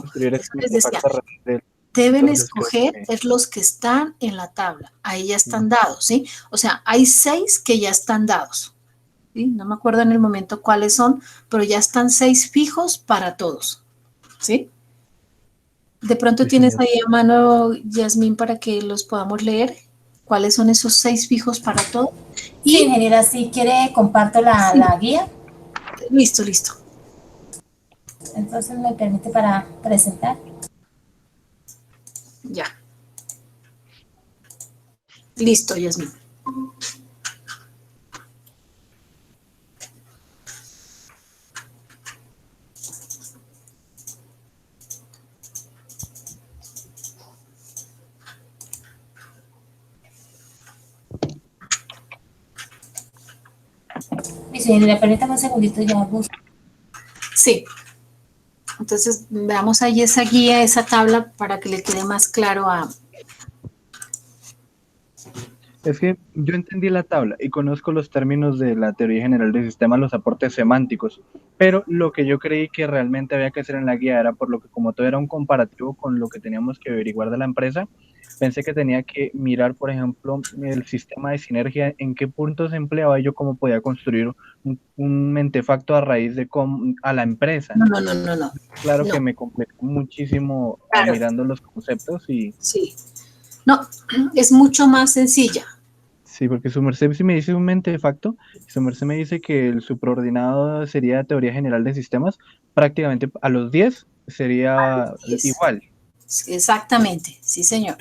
construir Eso este les decía, artefacto a raíz de él. deben Entonces, creo escoger que... es los que están en la tabla. Ahí ya están dados, ¿sí? O sea, hay 6 que ya están dados. ¿Sí? No me acuerdo en el momento cuáles son, pero ya están 6 fijos para todos, ¿sí? De pronto Sí, tienes señor. ahí a mano, Yasmín, para que los podamos leer. ¿Cuáles son esos 6 fijos para todos? Y, sí, ingeniera, si quiere comparto la guía. Listo. Entonces me permite para presentar. Ya. Listo, Yasmín. Listo, ingeniera, permítame un segundito, ya busco. Sí. Entonces, veamos ahí esa guía, esa tabla, para que le quede más claro a... Es que yo entendí la tabla y conozco los términos de la teoría general de sistemas, los aportes semánticos, pero lo que yo creí que realmente había que hacer en la guía era, por lo que como todo era un comparativo con lo que teníamos que averiguar de la empresa, pensé que tenía que mirar, por ejemplo, el sistema de sinergia, en qué puntos se empleaba y yo cómo podía construir un mentefacto a raíz de a la empresa. No. Claro que me complicó muchísimo mirando los conceptos y... Sí. No, es mucho más sencilla. Sí, porque su merced si me dice un mentefacto, su merced me dice que el supraordinado sería teoría general de sistemas, prácticamente a los 10 sería igual. Exactamente, sí señor.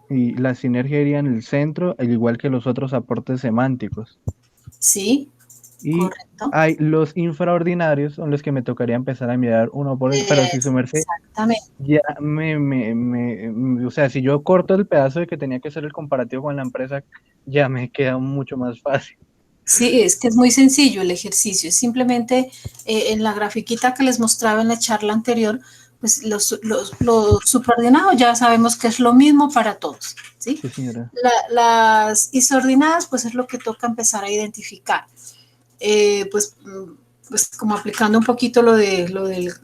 Y la sinergia iría en el centro, al igual que los otros aportes semánticos. Sí, y correcto. Hay los infraordinarios, son los que me tocaría empezar a mirar uno por uno, pero si su merced exactamente. ya o sea, si yo corto el pedazo de que tenía que hacer el comparativo con la empresa, ya me queda mucho más fácil. Sí, es que es muy sencillo el ejercicio, es simplemente en la grafiquita que les mostraba en la charla anterior, pues los supraordinados ya sabemos que es lo mismo para todos, ¿sí? Sí, señora. Las isordinadas, pues es lo que toca empezar a identificar. Pues como aplicando un poquito lo del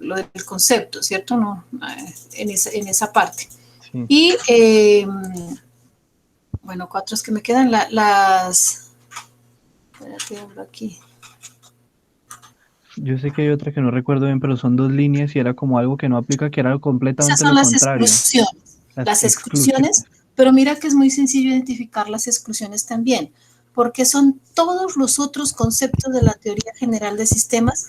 concepto, ¿cierto? ¿No? En esa parte. Sí. Y, bueno, 4 es que me quedan espérate, abro aquí. Yo sé que hay otra que no recuerdo bien, pero son 2 líneas y era como algo que no aplica, que era completamente Esas son lo las contrario. exclusiones. Las exclusiones, pero mira que es muy sencillo identificar las exclusiones también, porque son todos los otros conceptos de la teoría general de sistemas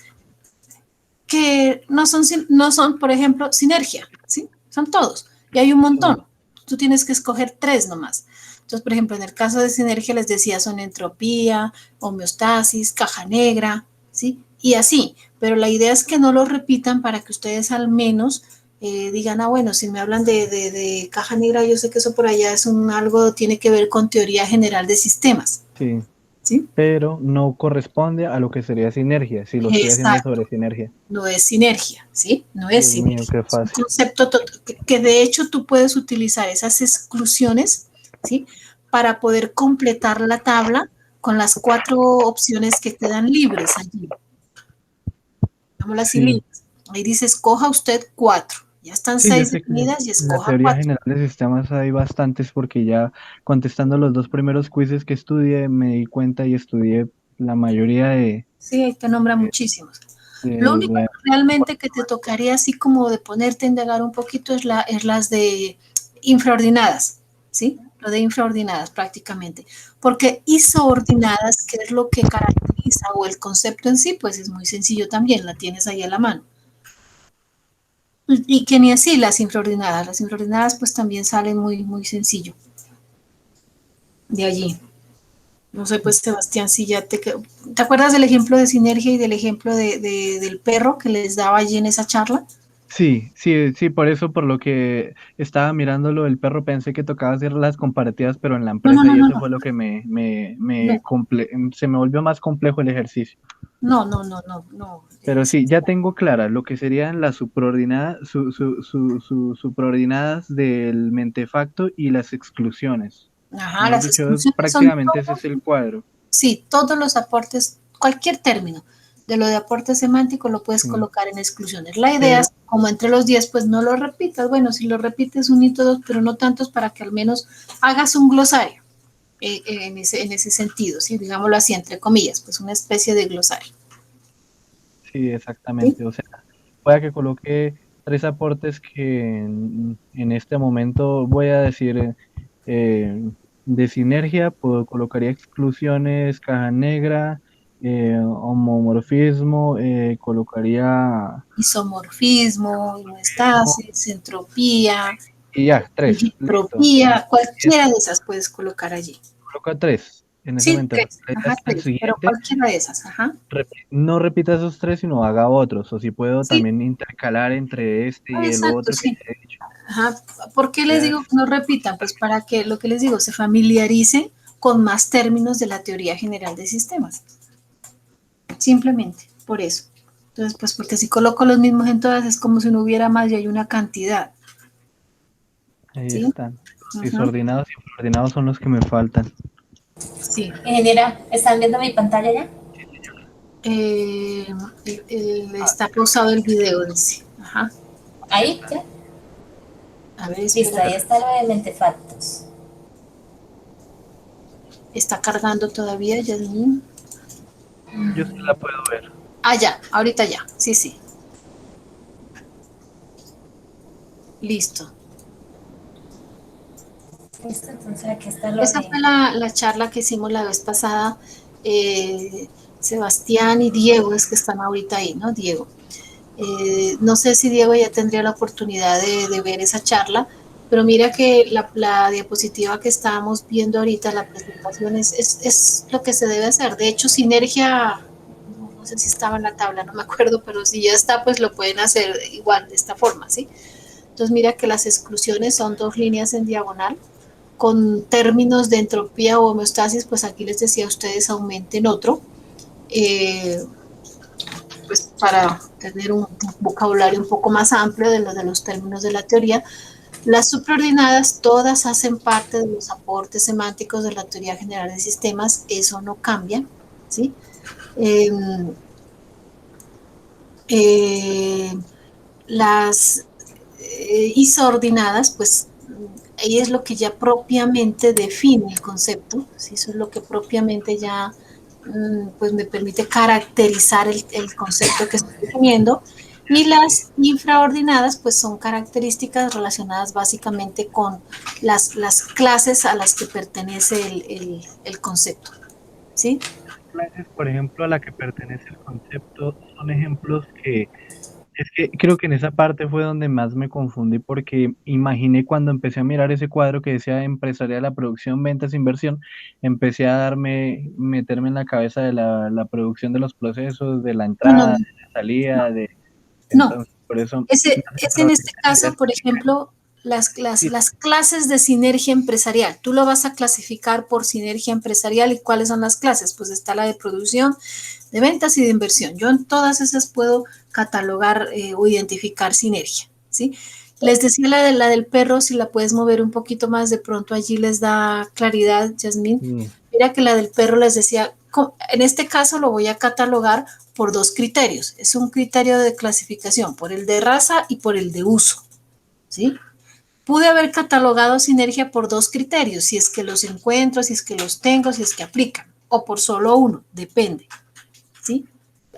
que no son, por ejemplo, sinergia, ¿sí? Son todos, y hay un montón. Tú tienes que escoger 3 nomás. Entonces, por ejemplo, en el caso de sinergia les decía son entropía, homeostasis, caja negra, ¿sí? Y así, pero la idea es que no lo repitan para que ustedes al menos digan, bueno, si me hablan de caja negra, yo sé que eso por allá es algo, tiene que ver con teoría general de sistemas. Sí. ¿Sí? Pero no corresponde a lo que sería sinergia, si lo estoy haciendo sobre sinergia. No es sinergia, ¿sí? No es Dios mío, sinergia. qué fácil. Es un concepto que de hecho tú puedes utilizar esas exclusiones, ¿sí? Para poder completar la tabla con las 4 opciones que quedan libres allí. Digámoslas así, Sí. libres. Ahí dice, escoja usted 4. Ya están Sí, yo 6 sé que definidas y en la escoja teoría 4. general de sistemas hay bastantes porque ya contestando los 2 primeros quizzes que estudié me di cuenta y estudié la mayoría Sí, ahí te nombra muchísimos. Lo de- único de- realmente que te tocaría así como de ponerte a indagar un poquito es las de infraordinadas, ¿sí? Lo de infraordinadas prácticamente. Porque isoordinadas, que es lo que caracteriza o el concepto en sí, pues es muy sencillo también, la tienes ahí a la mano. Y que ni así las infraordinadas pues también salen muy, muy sencillo de allí. No sé, pues Sebastián, si ya ¿te acuerdas del ejemplo de sinergia y del ejemplo del perro que les daba allí en esa charla? Sí, sí, sí, por eso, por lo que estaba mirándolo, el perro pensé que tocaba hacer las comparativas, pero en la No, no, empresa no, y no, eso no, fue lo que no, se me volvió más complejo el ejercicio. no, no, no, no, no. Pero sí, ya tengo clara lo que serían las supraordinadas del mentefacto y las exclusiones. Ajá, Mejor las dicho, exclusiones son prácticamente ese es el cuadro. sí, todos los aportes, cualquier término de lo de aporte semántico lo puedes Sí. colocar en exclusiones. La idea Pero es, como entre los 10, pues no lo repitas. Bueno, si lo repites un hito, dos, pero no tantos para que al menos hagas un glosario en ese sentido, ¿sí? Digámoslo así, entre comillas, pues una especie de glosario. sí, ¿Sí? exactamente. O sea, pueda que coloque 3 aportes que en este momento voy a decir de sinergia, pues colocaría exclusiones, caja negra, homomorfismo, colocaría Isomorfismo, homeostasis, entropía, y ya, 3, listo. entropía, Y cualquiera de esas puedes colocar allí. coloca 3 en ese Sí, momento. 3, La idea ajá, es que al 3, pero siguiente cualquiera de esas, ajá. no repita esos 3, sino haga otros. O si puedo Sí, también intercalar entre este y el exacto, otro que sí. ya he dicho. Ajá. ¿Por qué les Ya digo que no repitan? Pues para que lo que les digo, se familiaricen con más términos de la teoría general de sistemas. Simplemente, por eso. Entonces, pues porque si coloco los mismos en todas es como si no hubiera más y hay una cantidad. ahí ¿Sí? están. Ajá. Desordenados y infraordenados son los que me faltan. Sí. Ingeniera, ¿están viendo mi pantalla ya? Eh, Ah, está pausado el video, dice. Ajá. ahí Ahí, está. ya. A ver, Listo, espera. ahí está lo de mentefactos. Está cargando todavía, Yasmin. Yo sí la puedo ver. Ah, ya, ahorita ya. Sí, sí. Listo. Listo, entonces aquí está lo Esa de... fue la charla que hicimos la vez pasada. Sebastián y Diego es que están ahorita ahí, ¿no? Diego. No sé si Diego ya tendría la oportunidad de ver esa charla, pero mira que la diapositiva que estábamos viendo ahorita, la presentación, es lo que se debe hacer. De hecho, sinergia, no sé si estaba en la tabla, no me acuerdo, pero si ya está, pues lo pueden hacer igual, de esta forma, ¿sí? Entonces mira que las exclusiones son 2 líneas en diagonal, con términos de entropía o homeostasis, pues aquí les decía a ustedes aumenten otro, eh, pues para tener un vocabulario un poco más amplio de los términos de la teoría. Las supraordinadas todas hacen parte de los aportes semánticos de la teoría general de sistemas, eso no cambia, ¿sí? Eh, eh, las isoordinadas, pues ahí es lo que ya propiamente define el concepto, ¿sí? Eso es lo que propiamente ya pues me permite caracterizar el concepto que estoy definiendo. Y las infraordinadas, pues son características relacionadas básicamente con las clases a las que pertenece el concepto, ¿sí? Clases, por ejemplo, a la que pertenece el concepto, son ejemplos que es que creo que en esa parte fue donde más me confundí porque imaginé cuando empecé a mirar ese cuadro que decía empresarial, la producción, ventas, inversión, empecé a meterme en la cabeza de la producción de los procesos, de la No, no, entrada, no, de la salida, no. entonces por eso, Es en este caso, por ejemplo, sí, las clases de sinergia empresarial. Tú lo vas a clasificar por sinergia empresarial y cuáles son las clases. Pues está la de producción, de ventas y de inversión. Yo en todas esas puedo catalogar o identificar sinergia, ¿sí? Les decía la del perro, si la puedes mover un poquito más, de pronto allí les da claridad, Yasmín. sí, Mira que la del perro les decía, en este caso lo voy a catalogar por 2 criterios. Es un criterio de clasificación, por el de raza y por el de uso, ¿sí? Pude haber catalogado sinergia por 2 criterios, si es que los encuentro, si es que los tengo, si es que aplican, o por solo uno, depende, ¿sí?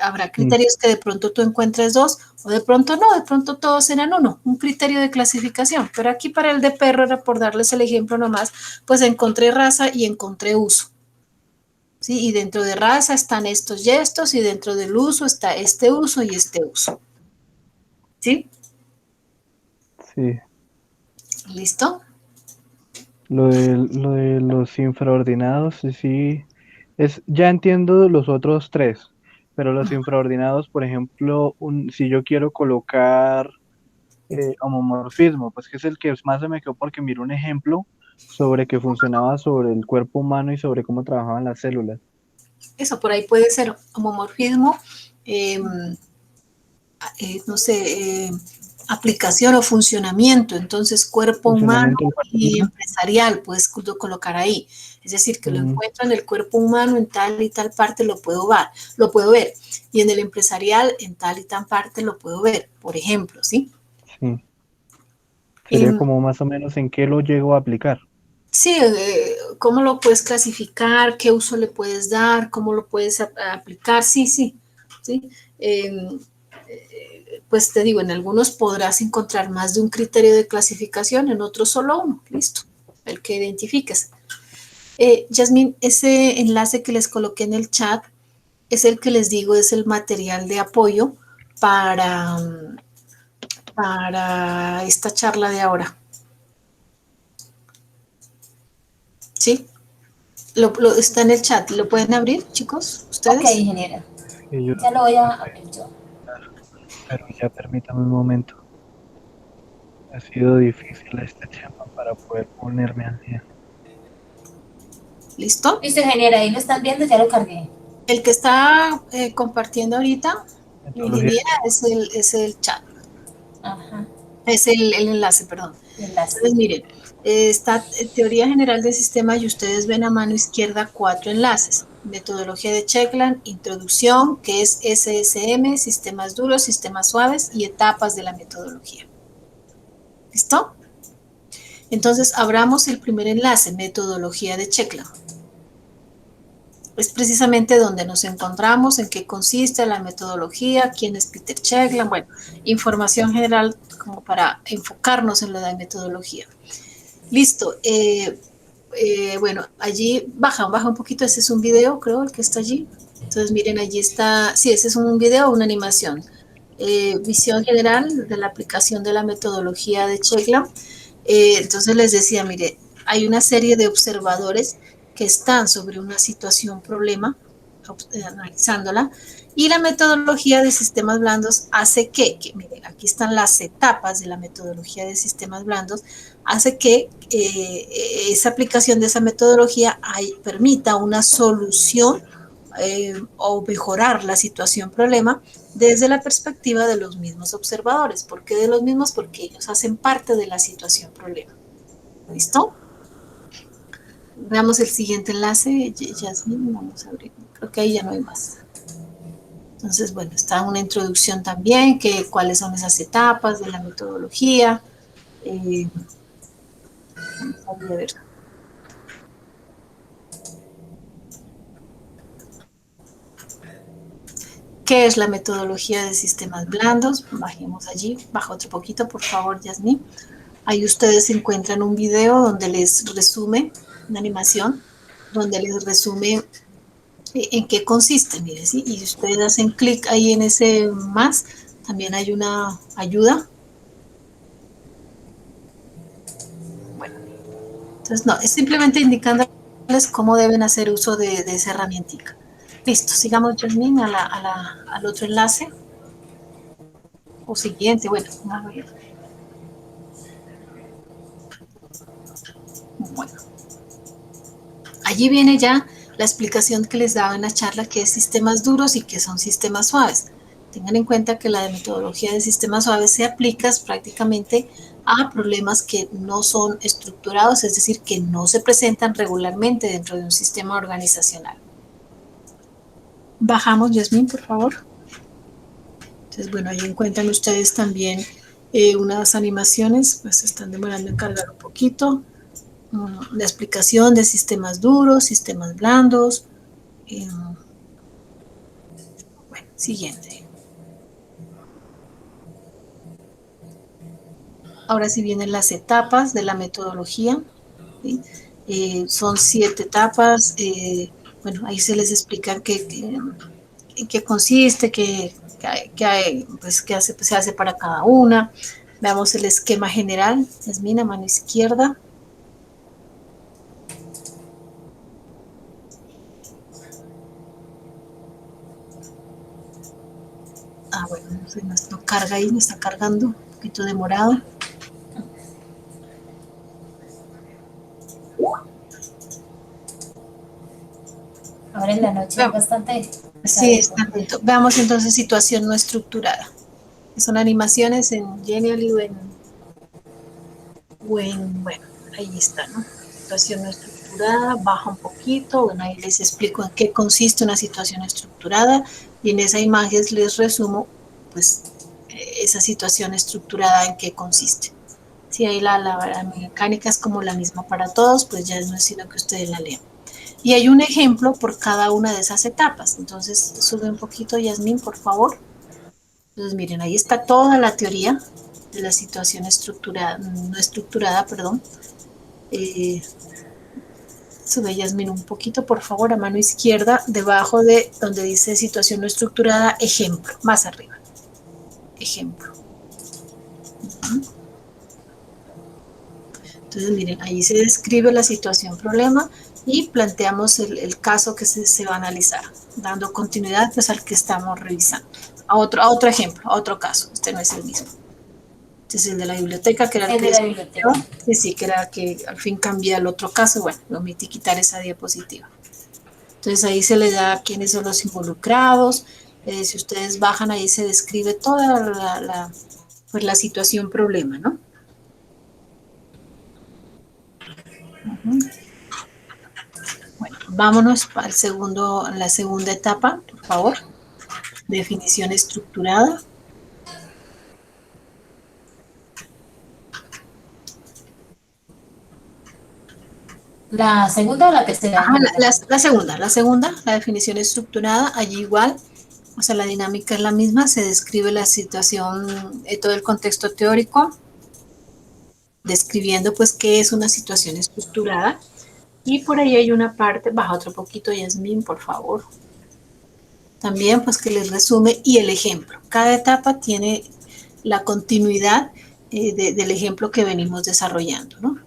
Habrá criterios que de pronto tú encuentres 2, o de pronto no, de pronto todos serán uno, un criterio de clasificación. Pero aquí para el de perro era por darles el ejemplo nomás, pues encontré raza y encontré uso, ¿sí? Y dentro de raza están estos y estos, y dentro del uso está este uso y este uso, ¿sí? Sí. ¿Listo? Lo de los infraordinados, sí, ya entiendo los otros 3, pero los infraordinados, por ejemplo, si yo quiero colocar homomorfismo, pues que es el que más se me quedó porque miré un ejemplo sobre que funcionaba sobre el cuerpo humano y sobre cómo trabajaban las células. Eso por ahí puede ser homomorfismo, no sé, aplicación o funcionamiento, entonces cuerpo humano Funcionamiento del cuerpo y humano. empresarial puedes colocar ahí, es decir, que lo encuentro en el cuerpo humano en tal y tal parte lo puedo ver, y en el empresarial en tal y tal parte lo puedo ver, por ejemplo, ¿sí? Sí. Sería como más o menos en qué lo llego a aplicar. Sí, cómo lo puedes clasificar, qué uso le puedes dar, cómo lo puedes aplicar, sí, sí, sí. Pues te digo, en algunos podrás encontrar más de un criterio de clasificación, en otros solo uno, listo, el que identifiques. Yasmín, ese enlace que les coloqué en el chat es el que les digo, es el material de apoyo para esta charla de ahora. ¿Sí? Está en el chat, ¿lo pueden abrir, chicos? ¿Ustedes? Ok, ingeniera. Yo Ya lo voy a abrir yo. pero ya permítame un momento. Ha sido difícil esta chamba para poder ponerme al día. ¿Listo? Listo, ingeniera, ahí lo están viendo, ya lo cargué. El que está compartiendo ahorita, Metodología. ingeniera, es el chat. Ajá. Es el enlace, perdón. Enlace. Entonces, miren, está teoría general del sistema y ustedes ven a mano izquierda 4 enlaces. Metodología de Checkland, introducción, que es SSM, sistemas duros, sistemas suaves y etapas de la metodología. ¿Listo? Entonces, abramos el primer enlace, metodología de Checkland. Es precisamente donde nos encontramos, en qué consiste la metodología, quién es Peter Checkland, bueno, información general como para enfocarnos en la metodología. Listo. Bueno, allí baja un poquito, ese es un video, creo, el que está allí. Entonces, miren, allí está, sí, ese es un video, una animación. Visión general de la aplicación de la metodología de Checkland. Entonces les decía, mire, hay una serie de observadores que están sobre una situación, problema, analizándola, y la metodología de sistemas blandos hace miren, aquí están las etapas de la metodología de sistemas blandos, hace que esa aplicación de esa metodología permita una solución o mejorar la situación problema desde la perspectiva de los mismos observadores. ¿Por qué de los mismos? Porque ellos hacen parte de la situación problema. ¿Listo? Veamos el siguiente enlace, Yasmin, vamos a abrir, creo que ahí ya no hay más. Entonces, bueno, está una introducción también, que cuáles son esas etapas de la metodología. Vamos a ver. ¿Qué es la metodología de sistemas blandos? Bajemos allí, baja otro poquito, por favor, Yasmin. Ahí ustedes encuentran un video donde les resume, una animación, donde les resume en qué consiste, mire, ¿sí? Y ustedes hacen clic ahí en ese más, también hay una ayuda. Bueno, entonces no, es simplemente indicándoles cómo deben hacer uso de esa herramientica. Listo, sigamos, Jasmine, al otro enlace. O siguiente, bueno, a ver. Bueno, allí viene ya la explicación que les daba en la charla, que es sistemas duros y que son sistemas suaves. Tengan en cuenta que la metodología de sistemas suaves se aplica prácticamente a problemas que no son estructurados, es decir, que no se presentan regularmente dentro de un sistema organizacional. Bajamos, Yasmín, por favor. Entonces, bueno, ahí encuentran ustedes también unas animaciones, pues se están demorando en cargar un poquito. La explicación de sistemas duros, sistemas blandos. Bueno, siguiente. Ahora sí vienen las etapas de la metodología, ¿sí? Son 7 etapas. Bueno, ahí se les explica en qué consiste, pues, qué se hace para cada una. Veamos el esquema general. Yasmín, a mano izquierda. Bueno, no carga ahí, me está cargando, un poquito demorado. Ahora en la noche es bastante... Sí, está lento. Veamos entonces situación no estructurada. Son animaciones en Genially bueno, ahí está, ¿no? Situación no estructurada, baja un poquito, bueno, ahí les explico en qué consiste una situación estructurada y en esa imagen les resumo, pues, esa situación estructurada en qué consiste. Si ahí la mecánica es como la misma para todos, pues ya no es sino que ustedes la lean. Y hay un ejemplo por cada una de esas etapas. Entonces, sube un poquito, Yasmín, por favor. Entonces, miren, ahí está toda la teoría de la situación estructurada, no estructurada, perdón. Sube, Yasmín, un poquito, por favor, a mano izquierda, debajo de donde dice situación no estructurada, ejemplo, más arriba. Ejemplo. Entonces, miren, ahí se describe la situación problema y planteamos el caso que se va a analizar, dando continuidad pues al que estamos revisando. A otro ejemplo, a otro caso, este no es el mismo. Este es el de la biblioteca, que era el que... de la biblioteca. Sí, que era que al fin cambia el otro caso, bueno, lo omití quitar esa diapositiva. Entonces ahí se le da quiénes son los involucrados, si ustedes bajan ahí se describe toda pues la situación problema, ¿no? Bueno, vámonos para la segunda etapa, por favor. Definición estructurada. ¿La segunda o la tercera? La segunda, la definición estructurada, allí igual, o sea, la dinámica es la misma, se describe la situación, todo el contexto teórico, describiendo pues qué es una situación estructurada. Y por ahí hay una parte, baja otro poquito, Yasmín, por favor. También pues que les resume y el ejemplo. Cada etapa tiene la continuidad del ejemplo que venimos desarrollando, ¿no?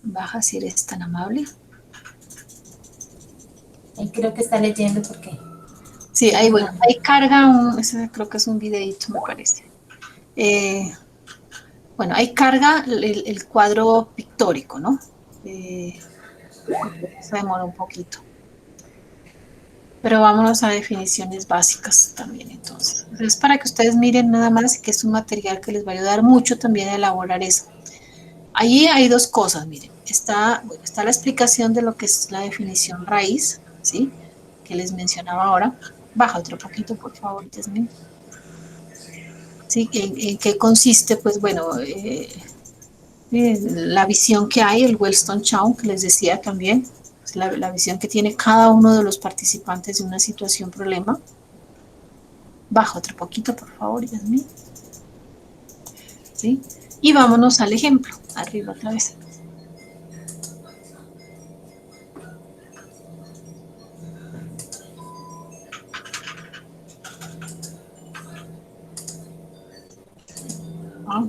Baja si eres tan amable. Y creo que está leyendo porque... Sí, ahí bueno, ahí carga ese creo que es un videito, me parece. Bueno, ahí carga el cuadro pictórico, ¿no? Se demora un poquito. Pero vámonos a definiciones básicas también, entonces. Es para que ustedes miren nada más que es un material que les va a ayudar mucho también a elaborar eso. Allí hay dos cosas, miren. Está la explicación de lo que es la definición raíz, ¿sí? Que les mencionaba ahora. Baja otro poquito, por favor, Yasmín. ¿Sí? ¿En qué consiste? Pues bueno, la visión que hay, el Wellstone Chown, que les decía también, la visión que tiene cada uno de los participantes de una situación problema. Baja otro poquito, por favor, Yasmín. ¿Sí? Y vámonos al ejemplo, arriba otra vez.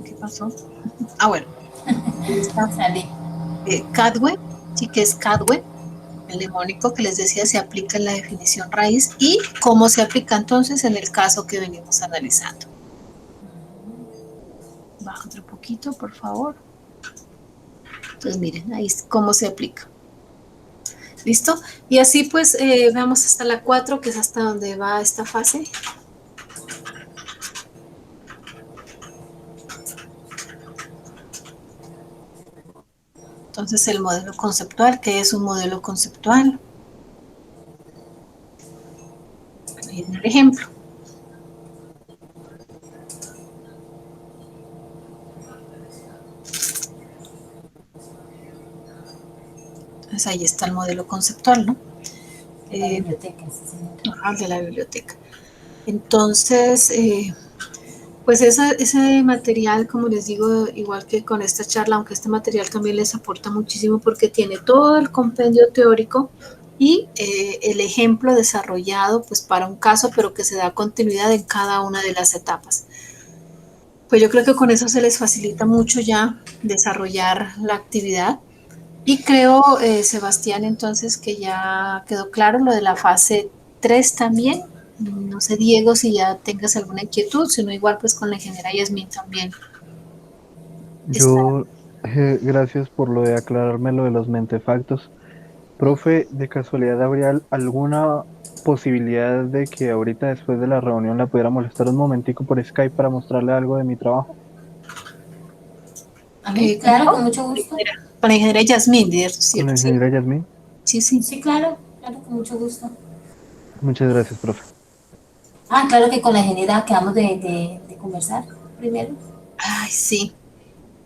¿Qué pasó? Bueno. Cadwell, sí que es Cadwell, el demónico que les decía se aplica en la definición raíz y cómo se aplica entonces en el caso que venimos analizando. Baja otro poquito, por favor. Entonces miren, ahí es cómo se aplica. ¿Listo? Y así pues vamos hasta la 4, que es hasta donde va esta fase. Entonces, el modelo conceptual, ¿qué es un modelo conceptual? Ahí viene el ejemplo. Entonces, ahí está el modelo conceptual, ¿no? La biblioteca, sí, señora. De la biblioteca. Entonces, pues ese material, como les digo, igual que con esta charla, aunque este material también les aporta muchísimo porque tiene todo el compendio teórico y el ejemplo desarrollado pues para un caso, pero que se da continuidad en cada una de las etapas. Pues yo creo que con eso se les facilita mucho ya desarrollar la actividad. Y creo, Sebastián, entonces que ya quedó claro lo de la fase 3 también. No sé, Diego, si ya tengas alguna inquietud, si no, igual pues con la ingeniera Yasmín también está. Yo, gracias por lo de aclararme lo de los mentefactos. Profe, de casualidad, ¿habría alguna posibilidad de que ahorita después de la reunión la pudiera molestar un momentico por Skype para mostrarle algo de mi trabajo? A mí, ¿Con claro, con mucho gusto. la ingeniera Yasmín, Con la ¿cierto? Sí, ingeniera Yasmín. sí, sí. Sí, claro, claro, con mucho gusto. Muchas gracias, profe. Ah, claro que con la ingeniera acabamos de conversar primero. Ay, sí.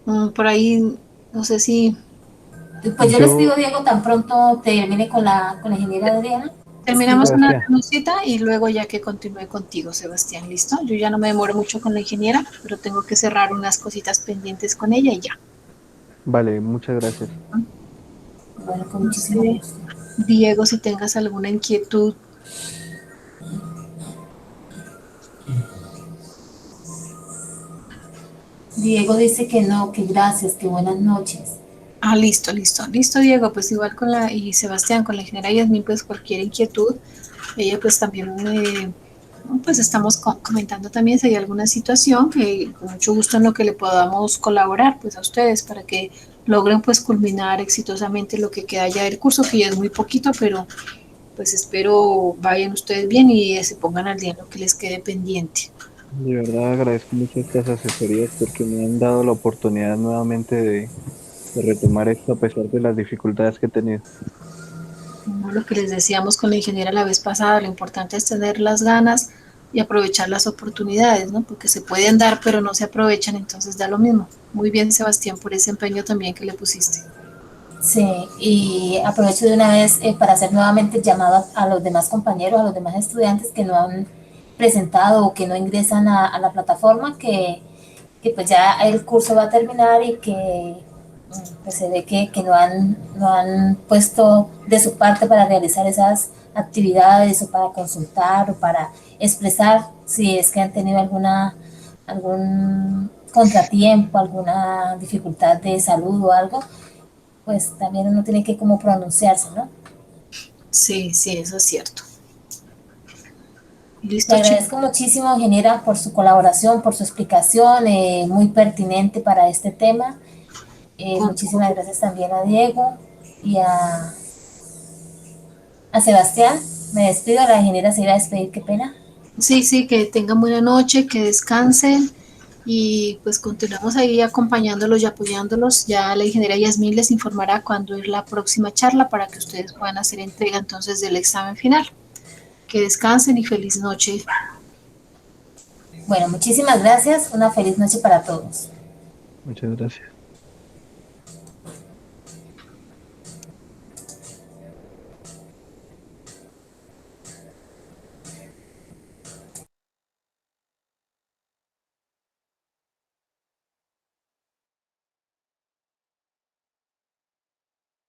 Por ahí, no sé si Pues yo les digo, Yo, Diego, tan pronto termine con la ingeniera Adriana, te terminamos escribo. una Sebastián, cita y luego ya que continúe contigo, Sebastián, ¿listo? Yo ya no me demoro mucho con la ingeniera, pero tengo que cerrar unas cositas pendientes con ella y ya. vale, muchas gracias. Bueno, con No muchísimo sé, gusto. Diego, si tengas alguna inquietud. Diego dice que no, que gracias, que buenas noches. Ah, listo, listo, listo, Diego, pues igual con y Sebastián, con la ingeniera Yasmin, pues cualquier inquietud, ella pues también, pues estamos comentando también si hay alguna situación que con mucho gusto en lo que le podamos colaborar, pues a ustedes para que logren pues culminar exitosamente lo que queda ya del curso, que ya es muy poquito, pero pues espero vayan ustedes bien y se pongan al día en lo que les quede pendiente. De verdad agradezco mucho estas asesorías porque me han dado la oportunidad nuevamente de retomar esto a pesar de las dificultades que he tenido. ¿No? Lo que les decíamos con la ingeniera la vez pasada, lo importante es tener las ganas y aprovechar las oportunidades, ¿no? Porque se pueden dar, pero no se aprovechan, entonces da lo mismo. Muy bien, Sebastián, por ese empeño también que le pusiste. Sí, y aprovecho de una vez para hacer nuevamente el llamado a los demás compañeros, a los demás estudiantes que no han presentado o que no ingresan a la plataforma, que pues ya el curso va a terminar y que pues se ve que no han puesto de su parte para realizar esas actividades o para consultar o para expresar si es que han tenido algún contratiempo, alguna dificultad de salud o algo, pues también uno tiene que como pronunciarse, ¿no? Sí, sí, eso es cierto. Le Listo, chicos. agradezco muchísimo, ingeniera, por su colaboración, por su explicación, muy pertinente para este tema. Muchísimas gracias también a Diego y a Sebastián. Me despido, la ingeniera se iba a despedir, qué pena. Sí, sí, que tengan buena noche, que descansen y pues continuamos ahí acompañándolos y apoyándolos. Ya la ingeniera Yasmín les informará cuándo es la próxima charla para que ustedes puedan hacer entrega entonces del examen final. Que descansen y feliz noche. Bueno, muchísimas gracias, una feliz noche para todos. Muchas gracias.